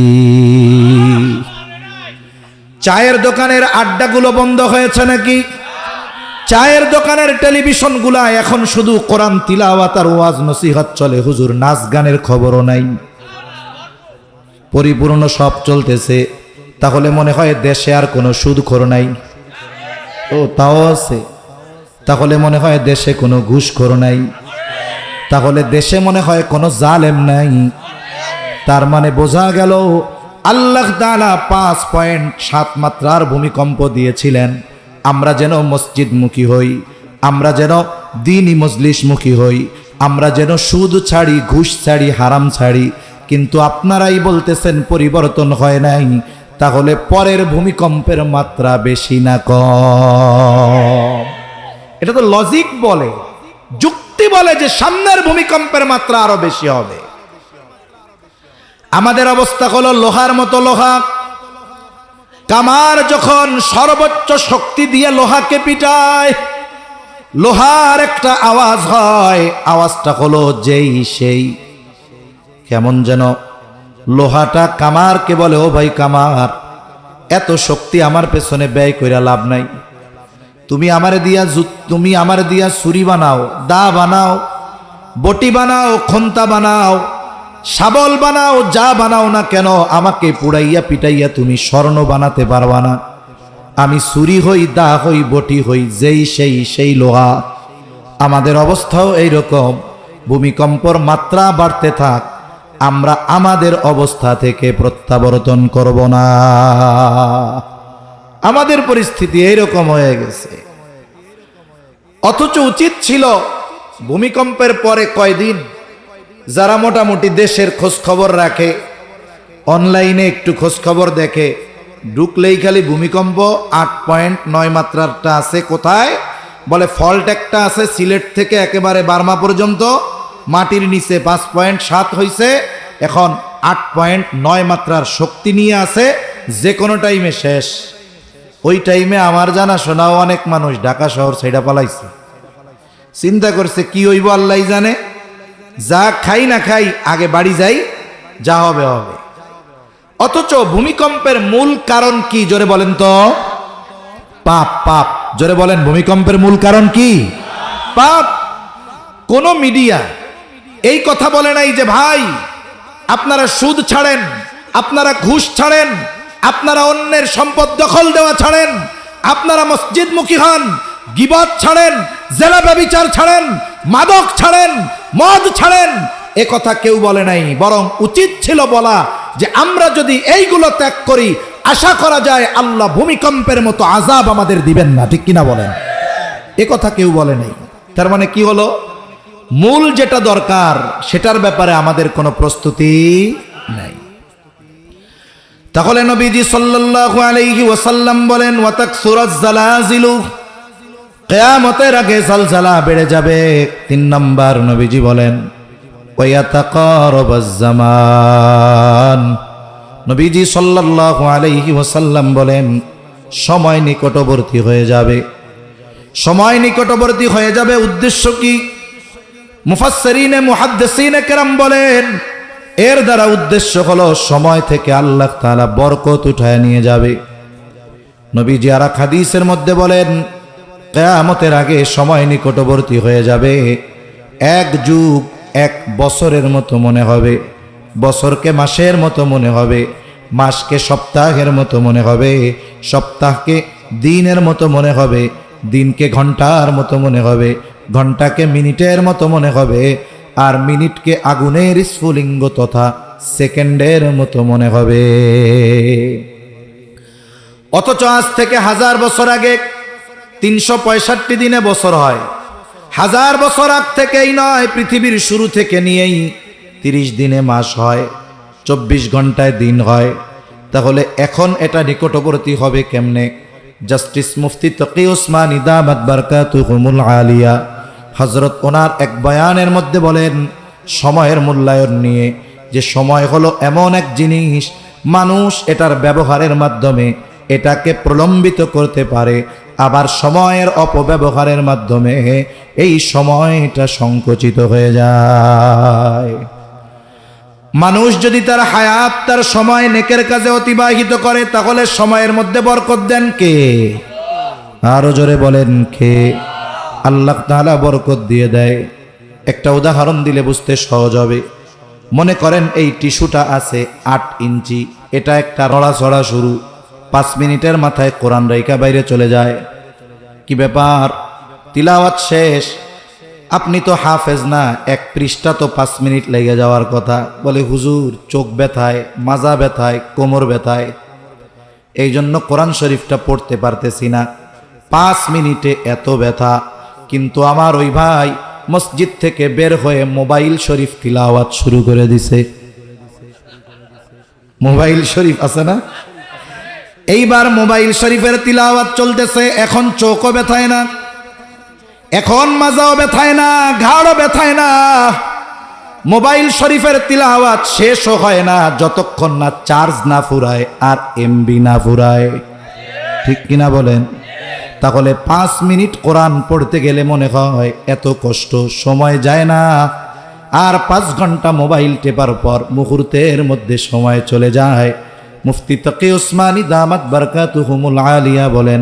চায়ের দোকানের আড্ডাগুলো বন্ধ হয়েছে নাকি? চায়ের দোকানের টেলিভিশনগুলা এখন শুধু কোরআন তিলাওয়াত আর ওয়াজ নসিহত চলে, হুজুর নাচ গানের খবরও নাই, পরিপূর্ণ সব চলতেছে। তাহলে মনে হয় দেশে আর কোনো সুদখোর নাই? ও তাও আছে। তাহলে মনে হয় দেশে কোনো ঘুষখোর নাই? তাহলে দেশে মনে হয় কোনো জালেম নাই? তার মানে বোঝা গেল আল্লাহ তাআলা 5.7 মাত্রার ভূমিকম্প দিয়েছিলেন আমরা যেন মসজিদমুখী হই, আমরা যেন দ্বীনি মজলিসমুখী হই, আমরা যেন সুদ ছাড়ি, ঘুষ ছাড়ি, হারাম ছাড়ি। কিন্তু আপনারাই বলতেছেন পরিবর্তন হয় নাই। তাহলে পরের ভূমিকম্পের মাত্রা বেশি না কম? এটা তো লজিক বলে, যুক্তি বলে যে সামনের ভূমিকম্পের মাত্রা আরো বেশি হবে। আমাদের অবস্থা হলো লোহার মতো লোহা। কামার যখন সর্বোচ্চ শক্তি দিয়ে লোহাকে পিটায়, লোহার একটা আওয়াজ হয়, আওয়াজটা হলো যেই সেই। কেমন যেন লোহাটা কামারকে বলে, ও ভাই কামার, এত শক্তি আমার পেছনে ব্যয় কইরা লাভ নাই। তুমি আমারে দিয়া ছুরি বানাও, দা বানাও, বটি বানাও, খন্তা বানাও, শাবল বানাও, যা বানাও না কেন, আমাকে পুড়াইয়া পিটাইয়া তুমি স্বর্ণ বানাতে পারবা না। আমি ছুরি হই, দা হই, বটি হই, যেই সেই লোহা। আমাদের অবস্থাও এইরকম। ভূমিকম্পর মাত্রা বাড়তে থাক, আমরা আমাদের অবস্থা থেকে প্রত্যাবর্তন করব না। আমাদের পরিস্থিতি এইরকম হয়ে গেছে। অথচ উচিত ছিল ভূমিকম্পের পরে কয়দিন যারা মোটামুটি দেশের খোঁজ খবর রাখে, অনলাইনে একটু খোঁজ খবর দেখে, ঢুকলেই খালি ভূমিকম্প 8.9 মাত্রারটা আছে। কোথায় বলে ফল্ট একটা আছে সিলেট থেকে একেবারে বার্মা পর্যন্ত, মাটির নিচে 5.7 হয়েছে, এখন 8.9 মাত্রার শক্তি নিয়ে আছে, যে কোনো টাইমে শেষ। ওই টাইমে আমার জানা শোনাও অনেক মানুষ ঢাকা শহর ছেড়ে পালাইছে। চিন্তা করছে কি হইব আল্লাহ জানে, যা খাই না খাই আগে বাড়ি যাই, যা হবে হবে। অথচ ভূমিকম্পের মূল কারণ কি জোরে বলেন তো? পাপ। পাপ জোরে বলেন, ভূমিকম্পের মূল কারণ কি? পাপ। কোন মিডিয়া এই কথা বলে নাই যে ভাই আপনারা সুদ ছাড়েন, আপনারা ঘুষ ছাড়েন, আপনারা অন্যের সম্পদ দখল দেওয়া ছাড়েন, আপনারা মসজিদমুখী হন, গীবত ছাড়েন, জেলা ব্যভিচার ছাড়েন, মাদক ছাড়েন, মদ ছাড়েন। এ কথা কেউ বলে নাই। বরং উচিত ছিল বলা যে আমরা যদি এইগুলো ত্যাগ করি, আশা করা যায় আল্লাহ ভূমিকম্পের মতো আযাব আমাদের দিবেন না। ঠিক কিনা বলেন? এ কথা কেউ বলে নাই। তার মানে কি হলো, মূল যেটা দরকার সেটার ব্যাপারে আমাদের কোনো প্রস্তুতি নাই। তাহলে নবীজি সাল্লাল্লাহু আলাইহি ওয়াসাল্লাম বলেন, ওয়া তাকসুরাজ জালাজিলু, কিয়ামতের আগে জালজালা বেড়ে যাবে। 3 নাম্বার নবীজি বলেন, ওয়া ইয়াতাকারাবাজ জামান। নবীজি সাল্লাল্লাহু আলাইহি ওয়াসাল্লাম বলেন, সময় নিকটবর্তী হয়ে যাবে। সময় নিকটবর্তী হয়ে যাবে উদ্দেশ্য কি? মুফাসসিরিনে মুহাদ্দিসিনে কেরাম বলেন, এর দ্বারা উদ্দেশ্য হলো সময় থেকে আল্লাহ তাআলা বরকত উঠায় নিয়ে যাবে। নবীজি আর এক হাদিসের মধ্যে বলেন, কিয়ামতের আগে সময় নিকটবর্তী হয়ে যাবে, 1 যুগ 1 বছরের মতো মনে হবে, বছরকে মাসের মতো মনে হবে, মাসকে সপ্তাহের মতো মনে হবে, সপ্তাহকে দিনের মতো মনে হবে, দিনকে ঘন্টার মতো মনে হবে, ঘন্টাকে মিনিটের মতো মনে হবে, আর মিনিটকে আগুনের স্ফুলিঙ্গ তথা সেকেন্ডের মতো মনে হবে। অথচ আজ থেকে 1000 বছর আগে 365 দিনে বছর হয়। 1000 বছর আগ থেকেই নয়, পৃথিবীর শুরু থেকে নিয়েই 30 দিনে মাস হয়, 24 ঘন্টায় দিন হয়। তাহলে এখন এটা নিকটবর্তী হবে কেমনে? জাস্টিস মুফতি তকি উসমানী দামাত বারকাতুহুমুল আলিয়া হযরত ওনার এক বয়ানের মধ্যে বলেন, সময়ের মূল্যায়ন নিয়ে, যে সময় হলো এমন এক জিনিস মানুষ এটার ব্যবহারের মাধ্যমে এটাকে প্রলম্বিত করতে পারে, আবার সময়ের অপব্যবহারের মাধ্যমে এই সময়টা সংকুচিত হয়ে যায়। মানুষ যদি তার হায়াত, তার সময় নেকের কাজে অতিবাহিত করে, তাহলে সময়ের মধ্যে বরকত দেন কে? আরো জোরে বলেন কে? আল্লাহ তাআলা বরকত দিয়ে দেয়। একটা উদাহরণ দিলে বুঝতে সহজ হবে। মনে করেন এই টিস্যুটা আছে 8 ইঞ্চি, এটা একটা নড়াচড়া শুরু, 5 মিনিটের মাথায় কোরআন রাইকা বাইরে চলে যায়। কি ব্যাপার? তিলাওয়াত শেষ, আপনি তো হাফেজ না, 1 পৃষ্ঠা তো 5 মিনিট লেগে যাওয়ার কথা। বলে হুজুর চোখ ব্যথায়, মাজা ব্যথায়, কোমর ব্যথায়, এই জন্য কোরআন শরীফটা পড়তে পারতেছি না, 5 মিনিটে এত ব্যথা। কিন্তু আমার ওই ভাই মসজিদ থেকে বের হয়ে মোবাইল শরীফ তিলাওয়াত শুরু করে দিছে। মোবাইল শরীফ আছে না? এইবার মোবাইল শরীফের তিলাওয়াত চলতেছে, এখন চোখও ব্যথায় না, এখন মাজাও ব্যথায় না, ঘাড়ও ব্যথায় না। মোবাইল শরীফের তিলাওয়াত শেষও হয় না যতক্ষণ না চার্জ না ফুরায় আর এমবি না ফুরায়। ঠিক কিনা বলেন? তাহলে 5 মিনিট কোরআন পড়তে গেলে মনে হয় এত কষ্ট, সময় যায় না। আর 5 ঘন্টা মোবাইল টেপার পর মুহূর্তের মধ্যে সময় চলে যায়। মুফতি তকি উসমানী দামাত বারকাতুহুমুল আলিয়া বলেন,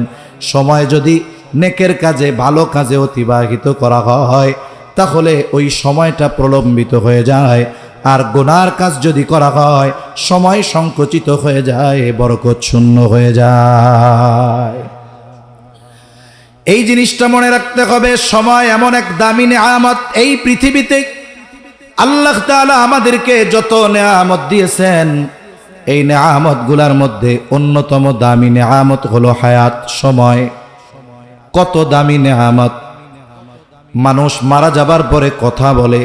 সময় যদি নেকের কাজে, ভালো কাজে অতিবাহিত করা হয় তাহলে ওই সময়টা প্রলম্বিত হয়ে যায়। আর গুনার কাজ যদি করা হয় সময় সংকুচিত হয়ে যায়, বরকত শূন্য হয়ে যায়। এই জিনিসটা মনে রাখতে হবে, সময় এমন এক দামি নেয়ামত। এই পৃথিবীতে আল্লাহ তাআলা আমাদেরকে যত নেয়ামত দিয়েছেন, এই নেয়ামত গুলার মধ্যে অন্যতম দামি নেয়ামত হলো হায়াত, সময়। কত দামি নেয়ামত! মানুষ মারা যাবার পরে কথা বলে।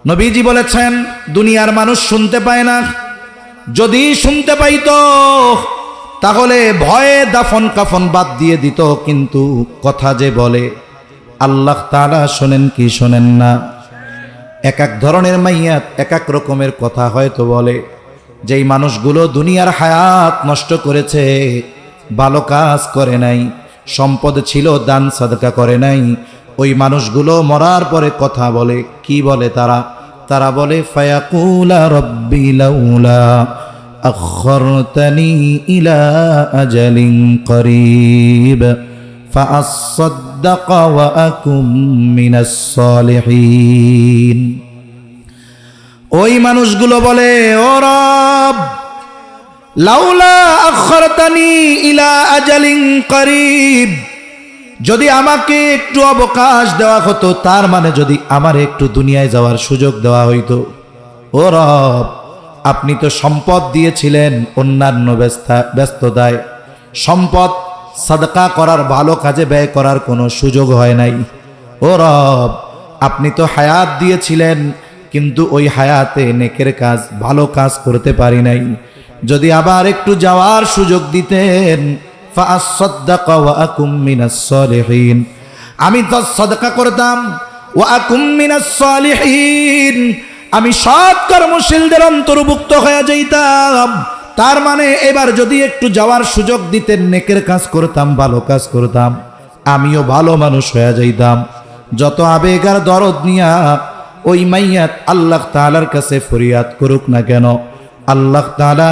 নবীজি বলেছেন দুনিয়ার মানুষ শুনতে পায় না, যদি শুনতে পাইতো তাহলে ভয়ে দাফন কাফন বাদ দিয়ে দিত। কিন্তু কথা যে বলে আল্লাহ তাআলা শোনেন কি শোনেন না? এক এক ধরনের মাইয়াত এক এক রকমের কথা হয়তো বলে। যেই মানুষগুলো দুনিয়ার হায়াত নষ্ট করেছে, ভালো কাজ করে নাই, সম্পদ ছিল দান সাদকা করে নাই, ওই মানুষগুলো মরার পরে কথা বলে। কি বলে তারা? তারা বলে ফায়াকুলা রব্বি লাউলা আখরতনি ইলা আজালিন করিব ফাআসাদদাক ওয়া আকুম মিনাস সালিহিন। ওই মানুষগুলো বলে, ও রব, লাউলা আখরতনি ইলা আজালিন করিব, যদি আমাকে একটু অবকাশ দেওয়া হতো, তার মানে যদি আমার একটু দুনিয়ায় যাওয়ার সুযোগ দেওয়া হইতো। ও রব, আপনি তো সম্পদ দিয়েছিলেন অন্যান্য ব্যস্ততায়, সম্পদ সাদকা করার, ভালো কাজে ব্যয় করার কোনো সুযোগ হয় নাই। ও রব, আপনি তো হায়াত দিয়েছিলেন, কিন্তু ওই হায়াতে নেকের কাজ, ভালো কাজ করতে পারি নাই। যদি আবার একটু যাওয়ার সুযোগ দিতেন, ফাআসাদদাক ওয়া আকুম মিনাস সালিহিন, আমি তো সাদকা করতাম, ওয়া আকুম মিনাস সালিহিন, আমি সৎ কর্মশীলদের অন্তর্ভুক্ত হয়ে যাইতাম। তার মানে এবার যদি একটু যাওয়ার সুযোগ দিতেন, নেকের কাজ করতাম, ভালো কাজ করতাম, আমিও ভালো মানুষ হয়ে যাইতাম। যত আবেগ আর দরদ নিয়া ওই মাইয়াত আল্লাহ তাআলার কাছে ফরিয়াদ করুক না কেন, আল্লাহ তাআলা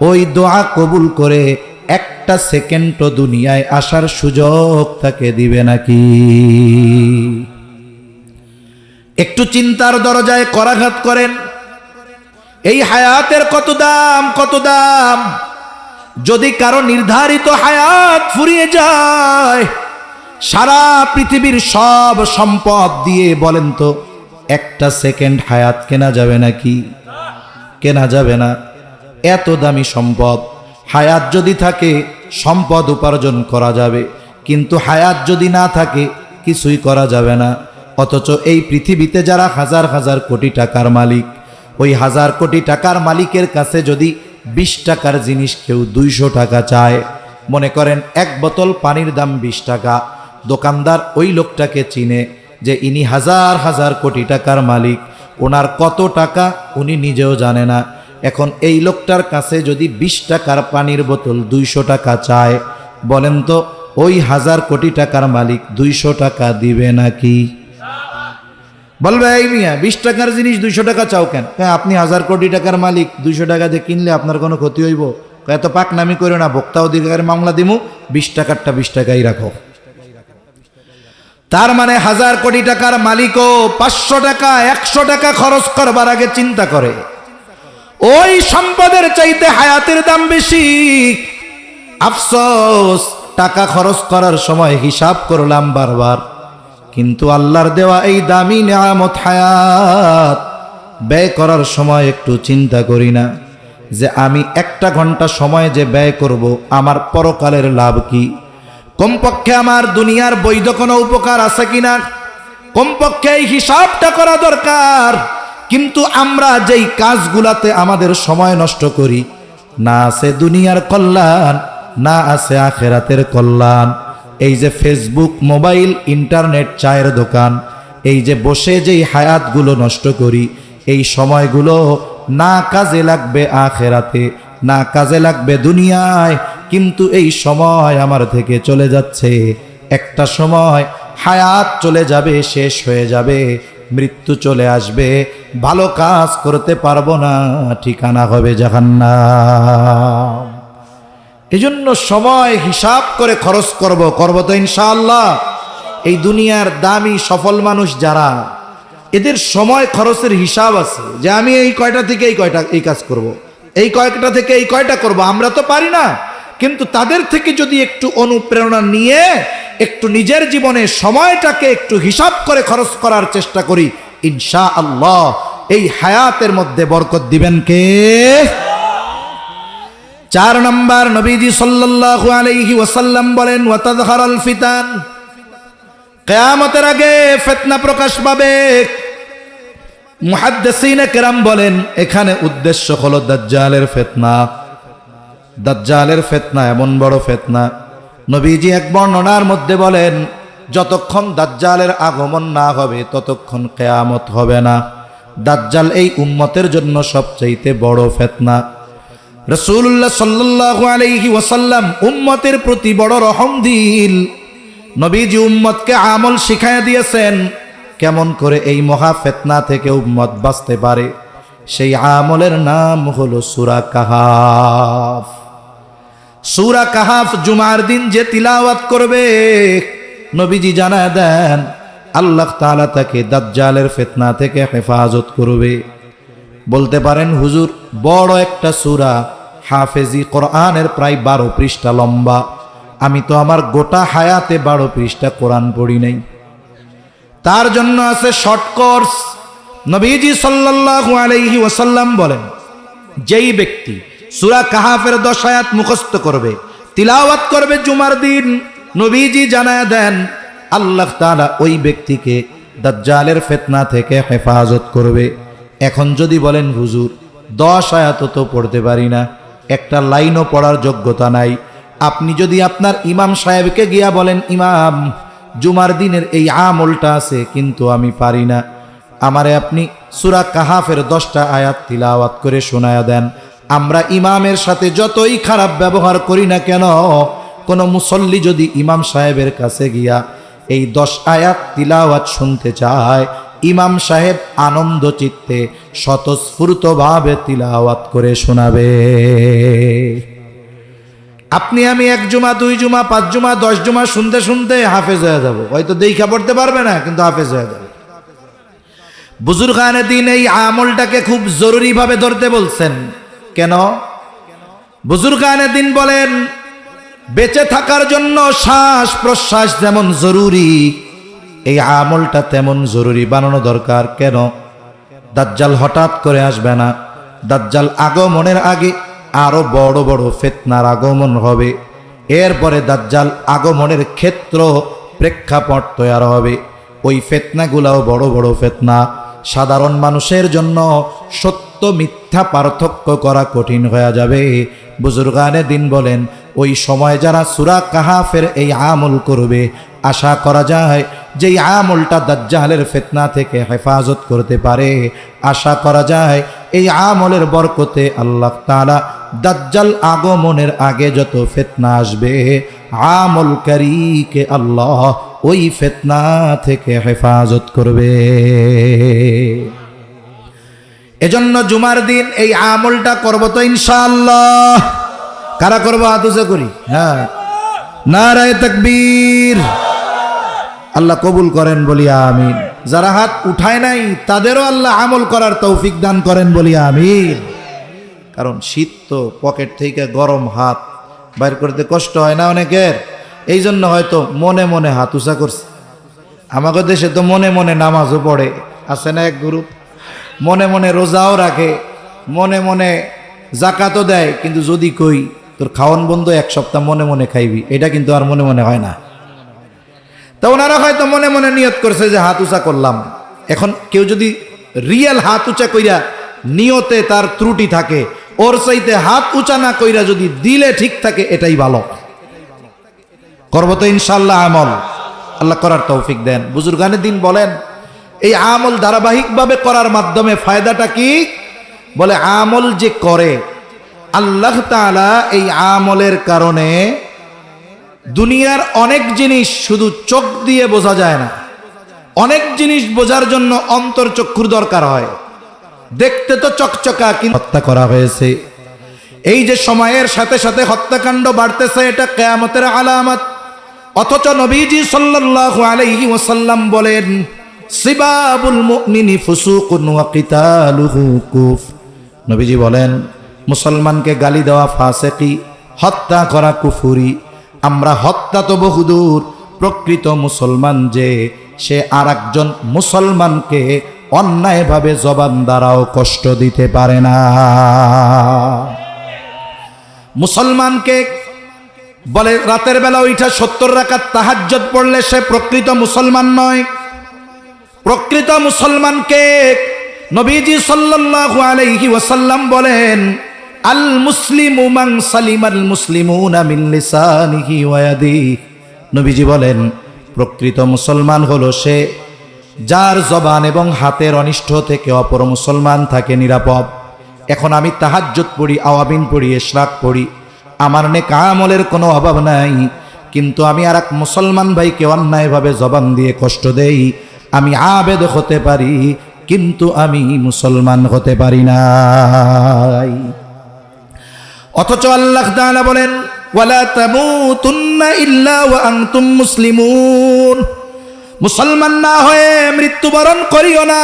ওই দোয়া কবুল করে একটা সেকেন্ডও দুনিয়ায় আসার সুযোগ তাকে দিবে নাকি? একটু চিন্তার দরজায় করাঘাত করেন। এই হায়াতের কত দাম, কত দাম! যদি কারো নির্ধারিত হায়াত ফুরিয়ে যায়, সারা পৃথিবীর সব সম্পদ দিয়ে বলেন তো একটা সেকেন্ড হায়াত কেনা যাবে নাকি? কেনা যাবে না। এত দামি সম্পদ। হায়াত যদি থাকে সম্পদ উপার্জন করা যাবে, কিন্তু হায়াত যদি না থাকে কিছুই করা যাবে না। অথচ এই পৃথিবীতে যারা হাজার হাজার কোটি টাকার মালিক, ওই হাজার কোটি টাকার মালিকের কাছে যদি 20 টাকার জিনিস কেউ 200 টাকা চায়, মনে করেন 1 বোতল পানির দাম 20 টাকা, দোকানদার ওই লোকটাকে চিনে যে ইনি হাজার হাজার কোটি টাকার মালিক, ওনার কত টাকা উনি নিজেও জানে না। এখন এই লোকটার কাছে যদি 20 টাকার পানির বোতল 200 টাকা চায়, বলেন তো ওই 1000 কোটি টাকার মালিক 200 টাকা দিবে নাকি? বলবে এই মিয়া 20 টাকার জিনিস 200 টাকা চাও কেন? আপনি 1000 কোটি টাকার মালিক, 200 টাকা দিয়ে কিনলে আপনার কোনো ক্ষতি হইব? এত পাক নামি করে না, ভোক্তা অধিকারের মামলা দিমু, 20 টাকারটা 20 টাকাই রাখো। তার মানে 1000 কোটি টাকার মালিকও 500 টাকা 100 টাকা খরচ করবার আগে চিন্তা করে। ওই সম্পদের চাইতে হায়াতের দাম বেশি। আফসোস, টাকা খরচ করার সময় হিসাব করলাম বারবার, কিন্তু আল্লাহর দেওয়া এই দামি নিয়ামত হায়াত ব্যয় করার সময় একটু চিন্তা করি না যে আমি 1 ঘন্টা সময় যে ব্যয় করব আমার পরকালের লাভ কি? কমপক্ষে আমার দুনিয়ার বৈধ কোনো উপকার আছে কিনা, কমপক্ষে এই হিসাবটা করা দরকার। কিন্তু আমরা যেই কাজগুলাতে আমাদের সময় নষ্ট করি, না আছে দুনিয়ার কল্যাণ, না আছে আখেরাতের কল্যাণ। এই যে ফেসবুক, মোবাইল, ইন্টারনেট, চায়ের দোকান, এই যে বসে যেই হায়াতগুলো নষ্ট করি, এই সময়গুলো না কাজে লাগবে আখেরাতে, না কাজে লাগবে দুনিয়ায়, কিন্তু এই সময় আমার থেকে চলে যাচ্ছে। একটা সময় হায়াত চলে যাবে, শেষ হয়ে যাবে, মৃত্যু চলে আসবে, ভালো কাজ করতে পারবো না, ঠিকানা হবে জাহান্নাম। এজন্য সময় হিসাব করে খরচ করব তো ইনশাআল্লাহ। এই দুনিয়ার দামি সফল মানুষ যারা, এদের সময় খরচের হিসাব আছে, যে আমি এই কয়টা থেকে এই কাজ করব, এই কয়টা থেকে এই কয়টা করব। আমরা তো পারি না, কিন্তু তাদের থেকে যদি একটু অনুপ্রেরণা নিয়ে একটু নিজের জীবনে সময়টাকে একটু হিসাব করে খরচ করার চেষ্টা করি, ইনশাআল্লাহ এই হায়াতের মধ্যে বরকত দিবেন কে? 4 নম্বর, নবীজি সাল্লাল্লাহু আলাইহি ওয়াসাল্লাম বলেন, ওয়াতাযহারাল ফিতান, কিয়ামতের আগে ফিতনা প্রকাশ পাবে। মুহাদ্দিসিনে কেরাম বলেন এখানে উদ্দেশ্য হলো দাজ্জালের ফিতনা। দাজ্জালের ফিতনা এমন বড় ফিতনা, নবীজি এক বর্ণনার মধ্যে বলেন, যতক্ষণ দাজ্জালের আগমন না হবে ততক্ষণ কিয়ামত হবে না। দাজ্জাল এই উম্মতের জন্য সবচাইতে বড় ফিতনা। রাসূলুল্লাহ সাল্লাল্লাহু আলাইহি ওয়াসাল্লাম উম্মতের প্রতি বড় রহম দিল। নবীজি উম্মতকে আমল শিখায়া দিয়েছেন, কেমন করে এই মহা ফিতনা থেকে উম্মত বাঁচতে পারে। সেই আমলের নাম হলো সূরা কাহাফ। সূরা কাহাফ জুমার দিন যে তিলাওয়াত করবে, নবীজি জানায় দেন আল্লাহ তাআলা তাকে দাজ্জালের ফিতনা থেকে হেফাজত করবে। বলতে পারেন হুজুর, বড় একটা সূরা, হাফেজি কোরআনের প্রায় 12 পৃষ্ঠা লম্বা। আমি তো আমার গোটা হায়াতে 12 পৃষ্ঠা কোরআন পড়ি নাই। তার জন্য আছে শর্ট কোর্স। নবীজি সাল্লাল্লাহু আলাইহি ওয়াসাল্লাম বলেন, যেই ব্যক্তি সূরা কাহাফের 10 আয়াত মুখস্থ করবে, তিলাওয়াত করবে জুমার দিন, নবীজি জানায় দেন আল্লাহ তাআলা ওই ব্যক্তিকে দাজ্জালের ফিতনা থেকে হেফাজত করবে। এখন যদি বলেন হুজুর 10 আয়াত তো পড়তে পারি না, একটা লাইনও পড়ার যোগ্যতা নাই, আপনি যদি আপনার ইমাম সাহেবকে গিয়া বলেন, ইমাম জুমার দিনের এই আমলটা আছে কিন্তু আমি পারি না, আমারে আপনি সূরা কাহাফের 10টা আয়াত তিলাওয়াত করে শোনায়া দেন। আমরা ইমামের সাথে যতই খারাপ ব্যবহার করি না কেন, কোন মুসল্লি যদি ইমাম সাহেবের কাছে গিয়া এই 10 আয়াত তিলাওয়াত শুনতে চায়, ইমাম সাহেব আনন্দ চিত্তে স্বতঃস্ফূর্তভাবে তিলাওয়াত করে শোনাবে। আপনি আমি 1 জুমা 2 জুমা 5 জুমা 10 জুমা শুনতে শুনতে হাফেজ হয়ে যাব। হয়তো দেখা পড়তে পারবে না, কিন্তু হাফেজ হয়ে যাবে। বুজুর্গানে দিন এই আমলটাকে খুব জরুরি ভাবে ধরতে বলছেন। কেন? বুজুর্গানে দিন বলেন, বেঁচে থাকার জন্য শ্বাস প্রশ্বাস যেমন জরুরি, এই আমলটা তেমন জরুরি বানানো দরকার। কেন? দাজ্জাল হঠাৎ করে আসবে না। দাজ্জাল আগমনের আগে আরো বড় বড় ফিতনার আগমন হবে। এরপরে দাজ্জাল আগমনের ক্ষেত্র প্রেক্ষাপট তৈরি হবে। ওই ফিতনাগুলাও বড় বড় ফিতনা। সাধারণ মানুষের জন্য সত্য মিথ্যা পার্থক্য করা কঠিন হয়ে যাবে। বুজুর্গানে দিন বলেন, ওই সময় যারা সূরা কাহাফের এই আমল করবে, আশা করা যায় যেই আমলটা দাজ্জালের ফিতনা থেকে হেফাজত করতে পারে। আশা করা যায় এই আমলের বরকতে আল্লাহ তাআলা দাজ্জাল আগমনের আগে যত ফিতনা আসবে, আমলকারীকে আল্লাহ ওই ফিতনা থেকে হেফাজত করবে। এজন্য জুমার দিন এই আমলটা করব তো ইনশাআল্লাহ। কারা করবো? হাত উঁচা করি। হ্যাঁ, নারায়ে তাকবীর। আল্লাহ কবুল করেন বলি আমিন। যারা হাত উঠায় নাই তাদেরও আল্লাহ আমল করার তৌফিক দান করেন বলি আমিন। কারণ শীত তো, পকেট থেকে গরম হাত বাইর করতে কষ্ট হয় না অনেকের, এই জন্য হয়তো মনে মনে হাত উঁচা করছে। আমাদের দেশে তো মনে মনে নামাজও পড়ে, আছে না এক গ্রুপ, মনে মনে রোজাও রাখে, মনে মনে জাকাতও দেয়, কিন্তু যদি কই তোর খাওয়ান বন্ধ, এক সপ্তাহ মনে মনে খাইবি, এটা কিন্তু আর মনে মনে হয় না। তা ওনারা হয়তো মনে মনে নিয়ত করছে যে হাত উঁচা করলাম। এখন কেউ যদি রিয়েল হাত উঁচা কইরা নিয়তে তার ত্রুটি থাকে, ওর চাইতে হাত উঁচা না কইরা যদি দিলে ঠিক থাকে, এটাই ভালো। করব তো ইনশাআল্লাহ আমল, আল্লাহ করার তৌফিক দেন। বুজুর্গানে দিন বলেন এই আমল ধারাবাহিকভাবে করার মাধ্যমে ফায়দাটা কি? বলে আমল যে করে আল্লাহ তাআলা এই আমলের কারণে দুনিয়ার অনেক জিনিস শুধু চোখ দিয়ে বোঝা যায় না, অনেক জিনিস বোঝার জন্য অন্তর্চক্ষুর দরকার হয়। দেখতে তো চকচকা, কিন্তু হত্যা করা হয়েছে। এই যে সময়ের সাথে সাথে হত্যাকাণ্ড বাড়তেছে, এটা কিয়ামতের আলামত। অথচ নবীজি সাল্লাল্লাহু আলাইহি ওয়াসাল্লাম বলেন, সিবাবুল মুমিনি ফুসুকুন ওয়া কিতালুহু কুফর। নবীজি বলেন, মুসলমানকে গালি দেওয়া ফাসিকি, হত্যা করা কুফরি। আমরা হত্যা তো বহুদূর, প্রকৃত মুসলমান যে সে আরেকজন মুসলমানকে অন্যায়ভাবে জবান দ্বারাও কষ্ট দিতে পারে না। মুসলমানকে বলে রাতের বেলা ওইটা 70 রাকাত তাহাজ্জুদ পড়লে সে প্রকৃত মুসলমান নয়। প্রকৃত মুসলমানকে নবীজি সাল্লাল্লাহু আলাইহি ওয়াসাল্লাম বলেন, আল মুসলিমু মান সালিমাল মুসলিমুনা মিন লিসানিহি ওয়া ইয়াদিহি। নবীজি বলেন প্রকৃত মুসলমান হলো সে যার জবান এবং হাতের অনিষ্ট থেকে অপর মুসলমান থাকে নিরাপদ। এখন আমি তাহাজ্জুদ পড়ি, আওয়াবিন পড়ি, ইশরাক পড়ি, আমার নেক আমলের কোনো অভাব নাই, কিন্তু আমি আর এক মুসলমান ভাইকে অন্যায়ভাবে জবান দিয়ে কষ্ট দেই। আমি আবেদ হতে পারি, কিন্তু আমি মুসলমান হতে পারি নাই। অথচ আল্লাহ তাআলা বলেন, ওয়ালা তামুতুন্না ইল্লা ওয়া আনতুম মুসলিমুন। মুসলমান না হয়ে মৃত্যুবরণ করিও না।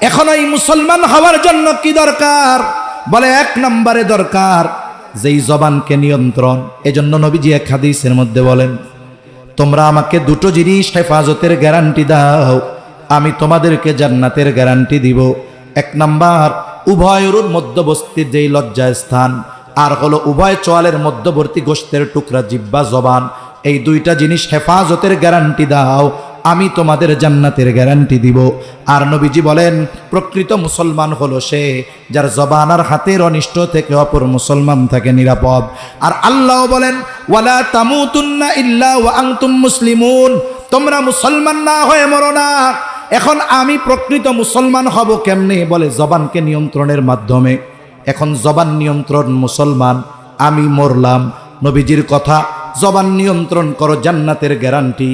এখন এই মুসলমান হওয়ার জন্য কি দরকার? বলে 1 নম্বরে দরকার যেই জবানকে নিয়ন্ত্রণ। এজন্য নবীজি এক হাদিসের মধ্যে বলেন, তোমরা আমাকে 2টো জিনিস হেফাজতের গ্যারান্টি দাও, আমি তোমাদেরকে জান্নাতের গ্যারান্টি দিব। 1 নাম্বার, উভয়ের মধ্যবর্তীর যেই লজ্জা স্থান, আর হলো উভয় চোয়ালের মধ্যবর্তী গোশতের টুকরা জিহ্বা জবান, এই 2টা জিনিস হেফাজতের গ্যারান্টি দাও, আমি তোমাদের জান্নাতের গ্যারান্টি দিব। আর নবীজি বলেন প্রকৃত মুসলমান হলো সে যার জবান আর হাতের অনিষ্ট থেকে অপর মুসলমান থাকে নিরাপদ। আর আল্লাহ বলেন, ওয়ালা তামুতুন্না ইল্লা ওয়া আনতুম মুসলিমুন। তোমরা মুসলমান না হয়ে মরো না। এখন আমি প্রকৃত মুসলমান হব কেমনে? বলে জবানকে নিয়ন্ত্রণের মাধ্যমে। এখন জবান নিয়ন্ত্রণ মুসলমান, আমি মরলাম। নবীজির কথা, জবান নিয়ন্ত্রণ করো, জান্নাতের গ্যারান্টি।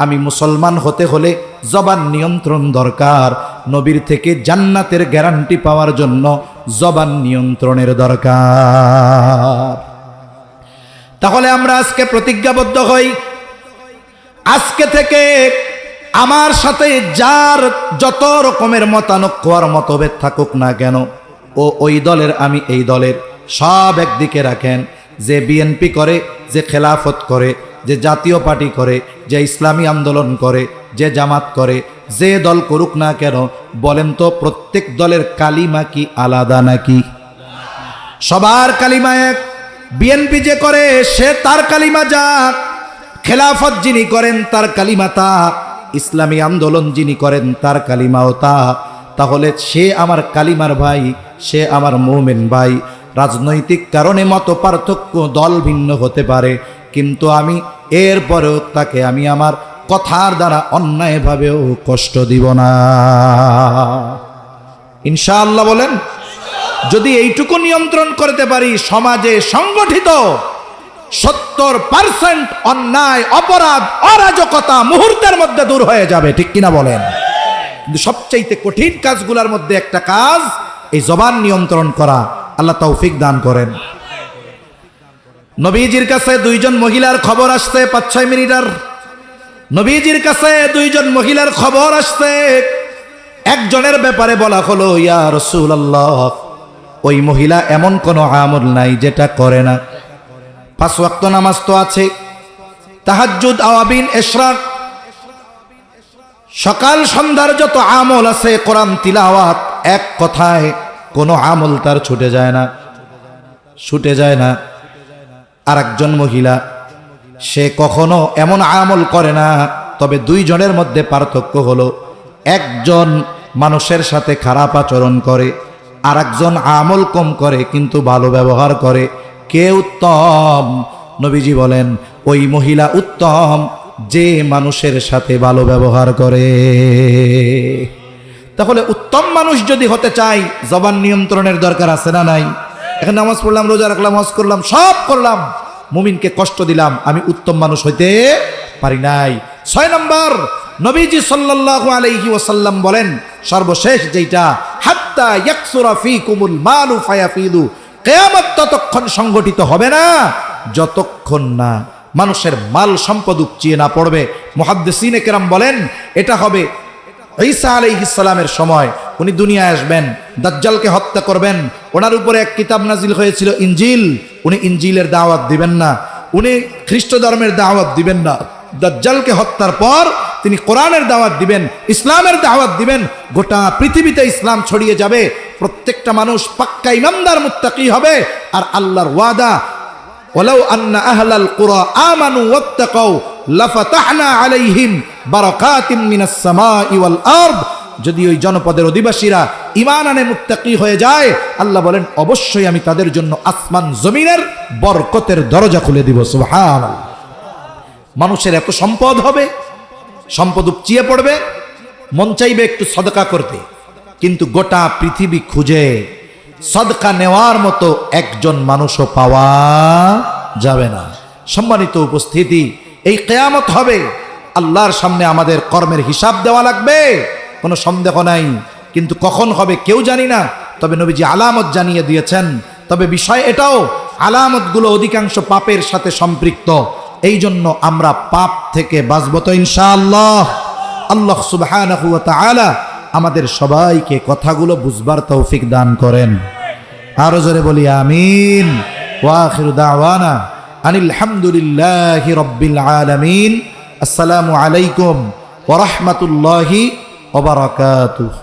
আমি মুসলমান হতে হলে জবান নিয়ন্ত্রণ দরকার। নবীর থেকে জান্নাতের গ্যারান্টি পাওয়ার জন্য জবান নিয়ন্ত্রণের দরকার। তাহলে আমরা আজকে প্রতিজ্ঞাবদ্ধ হই, আজকে থেকে আমার সাথে যার যত রকমের মতানৈক্য আর মতভেদ থাকুক না কেন, ও ওই দলের, আমি এই দলের, সব একদিকে রাখেন। যে বিএনপি করে, যে খেলাফত করে, যে জাতীয় পার্টি করে, যে ইসলামী আন্দোলন করে, যে জামাত করে, যে দল করুক না কেন, বলেন তো প্রত্যেক দলের কালিমা কি আলাদা নাকি? সবার কালিমা এক। বিএনপি যে করে সে তার কালিমা যা, খেলাফত যিনি করেন তার কালিমা তা, ইসলামী আন্দোলন যিনি করেন তার কালিমাও তা। তাহলে সে আমার কালিমার ভাই, সে আমার মুমিন ভাই। রাজনৈতিক কারণে মত পার্থক্য, দল ভিন্ন হতে পারে, কিন্তু আমি এরপরেও তাকে আমি আমার কথার দ্বারা অন্যায়ভাবেও কষ্ট দিব না। ইনশাআল্লাহ বলেন। যদি এইটুকু নিয়ন্ত্রণ করতে পারি, সমাজে সংগঠিত 70% অন্যায়, অপরাধ, অরাজকতা মুহূর্তের মধ্যে দূর হয়ে যাবে। ঠিক কিনা বলেন? কিন্তু সবচাইতে কঠিন কাজগুলোর মধ্যে একটা কাজ এই জবান নিয়ন্ত্রণ করা। আল্লাহ তৌফিক দান করেন। নবীজির কাছে দুইজন মহিলার খবর আসছে, 5-6 মিনিটার। নবীজির কাছে দুইজন মহিলার খবর আসছে। একজনের ব্যাপারে বলা হলো, ইয়া রাসূলুল্লাহ, ওই মহিলা এমন কোনো আমল নাই যেটা করে না। 5 ওয়াক্ত নামাজ তো আছে, তাহাজ্জুদ, আওয়াবিন, ইশরাক, সকাল সন্ধ্যার যত আমল আছে, কোরআন তিলাওয়াত, এক কথায় কোনো আমল তার ছুটে যায় না। আর একজন মহিলা, সে কখনো এমন আমল করে না। তবে দুইজনের মধ্যে পার্থক্য হলো, একজন মানুষের সাথে খারাপ আচরণ করে, আর একজন আমল কম করে কিন্তু ভালো ব্যবহার করে। কে উত্তম? নবীজি বলেন, ওই মহিলা উত্তম যে মানুষের সাথে ভালো ব্যবহার করে। তাহলে উত্তম মানুষ যদি হতে চাই, জবান নিয়ন্ত্রণের দরকার আছে না নাই? এখন নামাজ পড়লাম, রোজা রাখলাম, হজ করলাম, সব করলাম, মুমিনকে কষ্ট দিলাম, আমি উত্তম মানুষ হইতে পারি নাই। 6 নম্বর, নবীজি সাল্লাল্লাহু আলাইহি ওয়াসাল্লাম বলেন, সর্বশেষ যেটা, হাত্তা ইয়াকসুরা ফীকুমুল মালু ফায়াফিদু, কিয়ামত ততক্ষণ সংগঠিত হবে না যতক্ষণ না মানুষের মাল সম্পদ উপচিয়ে না পড়বে। মুহাদ্দিসিনে কেরাম বলেন, এটা হবে ঈসা আলাইহিস সালামের সময়। উনি দুনিয়ায় আসবেন, দাজ্জালকে হত্যা করবেন। ওনার উপরে এক কিতাব নাজিল হয়েছিল, ইনজিল। উনি ইনজিলের দাওয়াত দিবেন না, উনি খ্রিস্ট ধর্মের দাওয়াত দিবেন না। দাজ্জালকে হত্যার পর তিনি কোরআনের দাওয়াত দিবেন, ইসলামের দাওয়াত দিবেন। গোটা পৃথিবীতে ইসলাম ছড়িয়ে যাবে, প্রত্যেকটা মানুষ পাক্কা ইমানদার মুত্তাকি হবে। আর আল্লাহর ওয়াদা, ওয়ালাউ আন্না আহলাল কুরা আমানু ওয়াত্তাকাউ লাফাতাহনা আলাইহিম বারাকাতিম মিনাস সামাই ওয়াল আরদ। যদি ওই জনপদের অধিবাসীরা ঈমান আনে, মুত্তাকি হয়ে যায়, আল্লাহ বলেন অবশ্যই আমি তাদের জন্য আসমান জমিনের বরকতের দরজা খুলে দিব। সুবহানাল্লাহ। মানুষের এত সম্পদ হবে, সম্পদ উপচিয়ে পড়বে, মন চাইবে একটু সদকা করতে, কিন্তু গোটা পৃথিবী খুঁজে সদকা নেওয়ার মতো একজন মানুষও পাওয়া যাবে না। সম্মানিত উপস্থিতি, এই কিয়ামত হবে, আল্লাহর সামনে আমাদের কর্মের হিসাব দেওয়া লাগবে, কোনো সন্দেহ নাই। কিন্তু কখন হবে কেউ জানি না, তবে নবীজি আলামত জানিয়ে দিয়েছেন। তবে বিষয় এটাও, আলামতগুলো অধিকাংশ পাপের সাথে সম্পৃক্ত। এই জন্য আমরা পাপ থেকে বাঁচব তো ইনশাআল্লাহ। আল্লাহ সুবহানাহু ওয়া তাআলা আমাদের সবাইকে কথাগুলো বুঝবার তৌফিক দান করেন। আরো জোরে বলি আমিন। ওয়া আখিরু দাওয়ানা আনিল হামদুলিল্লাহি রাব্বিল আলামিন। আসসালামু আলাইকুম ওয়া রাহমাতুল্লাহি ওয়া বারাকাতুহু।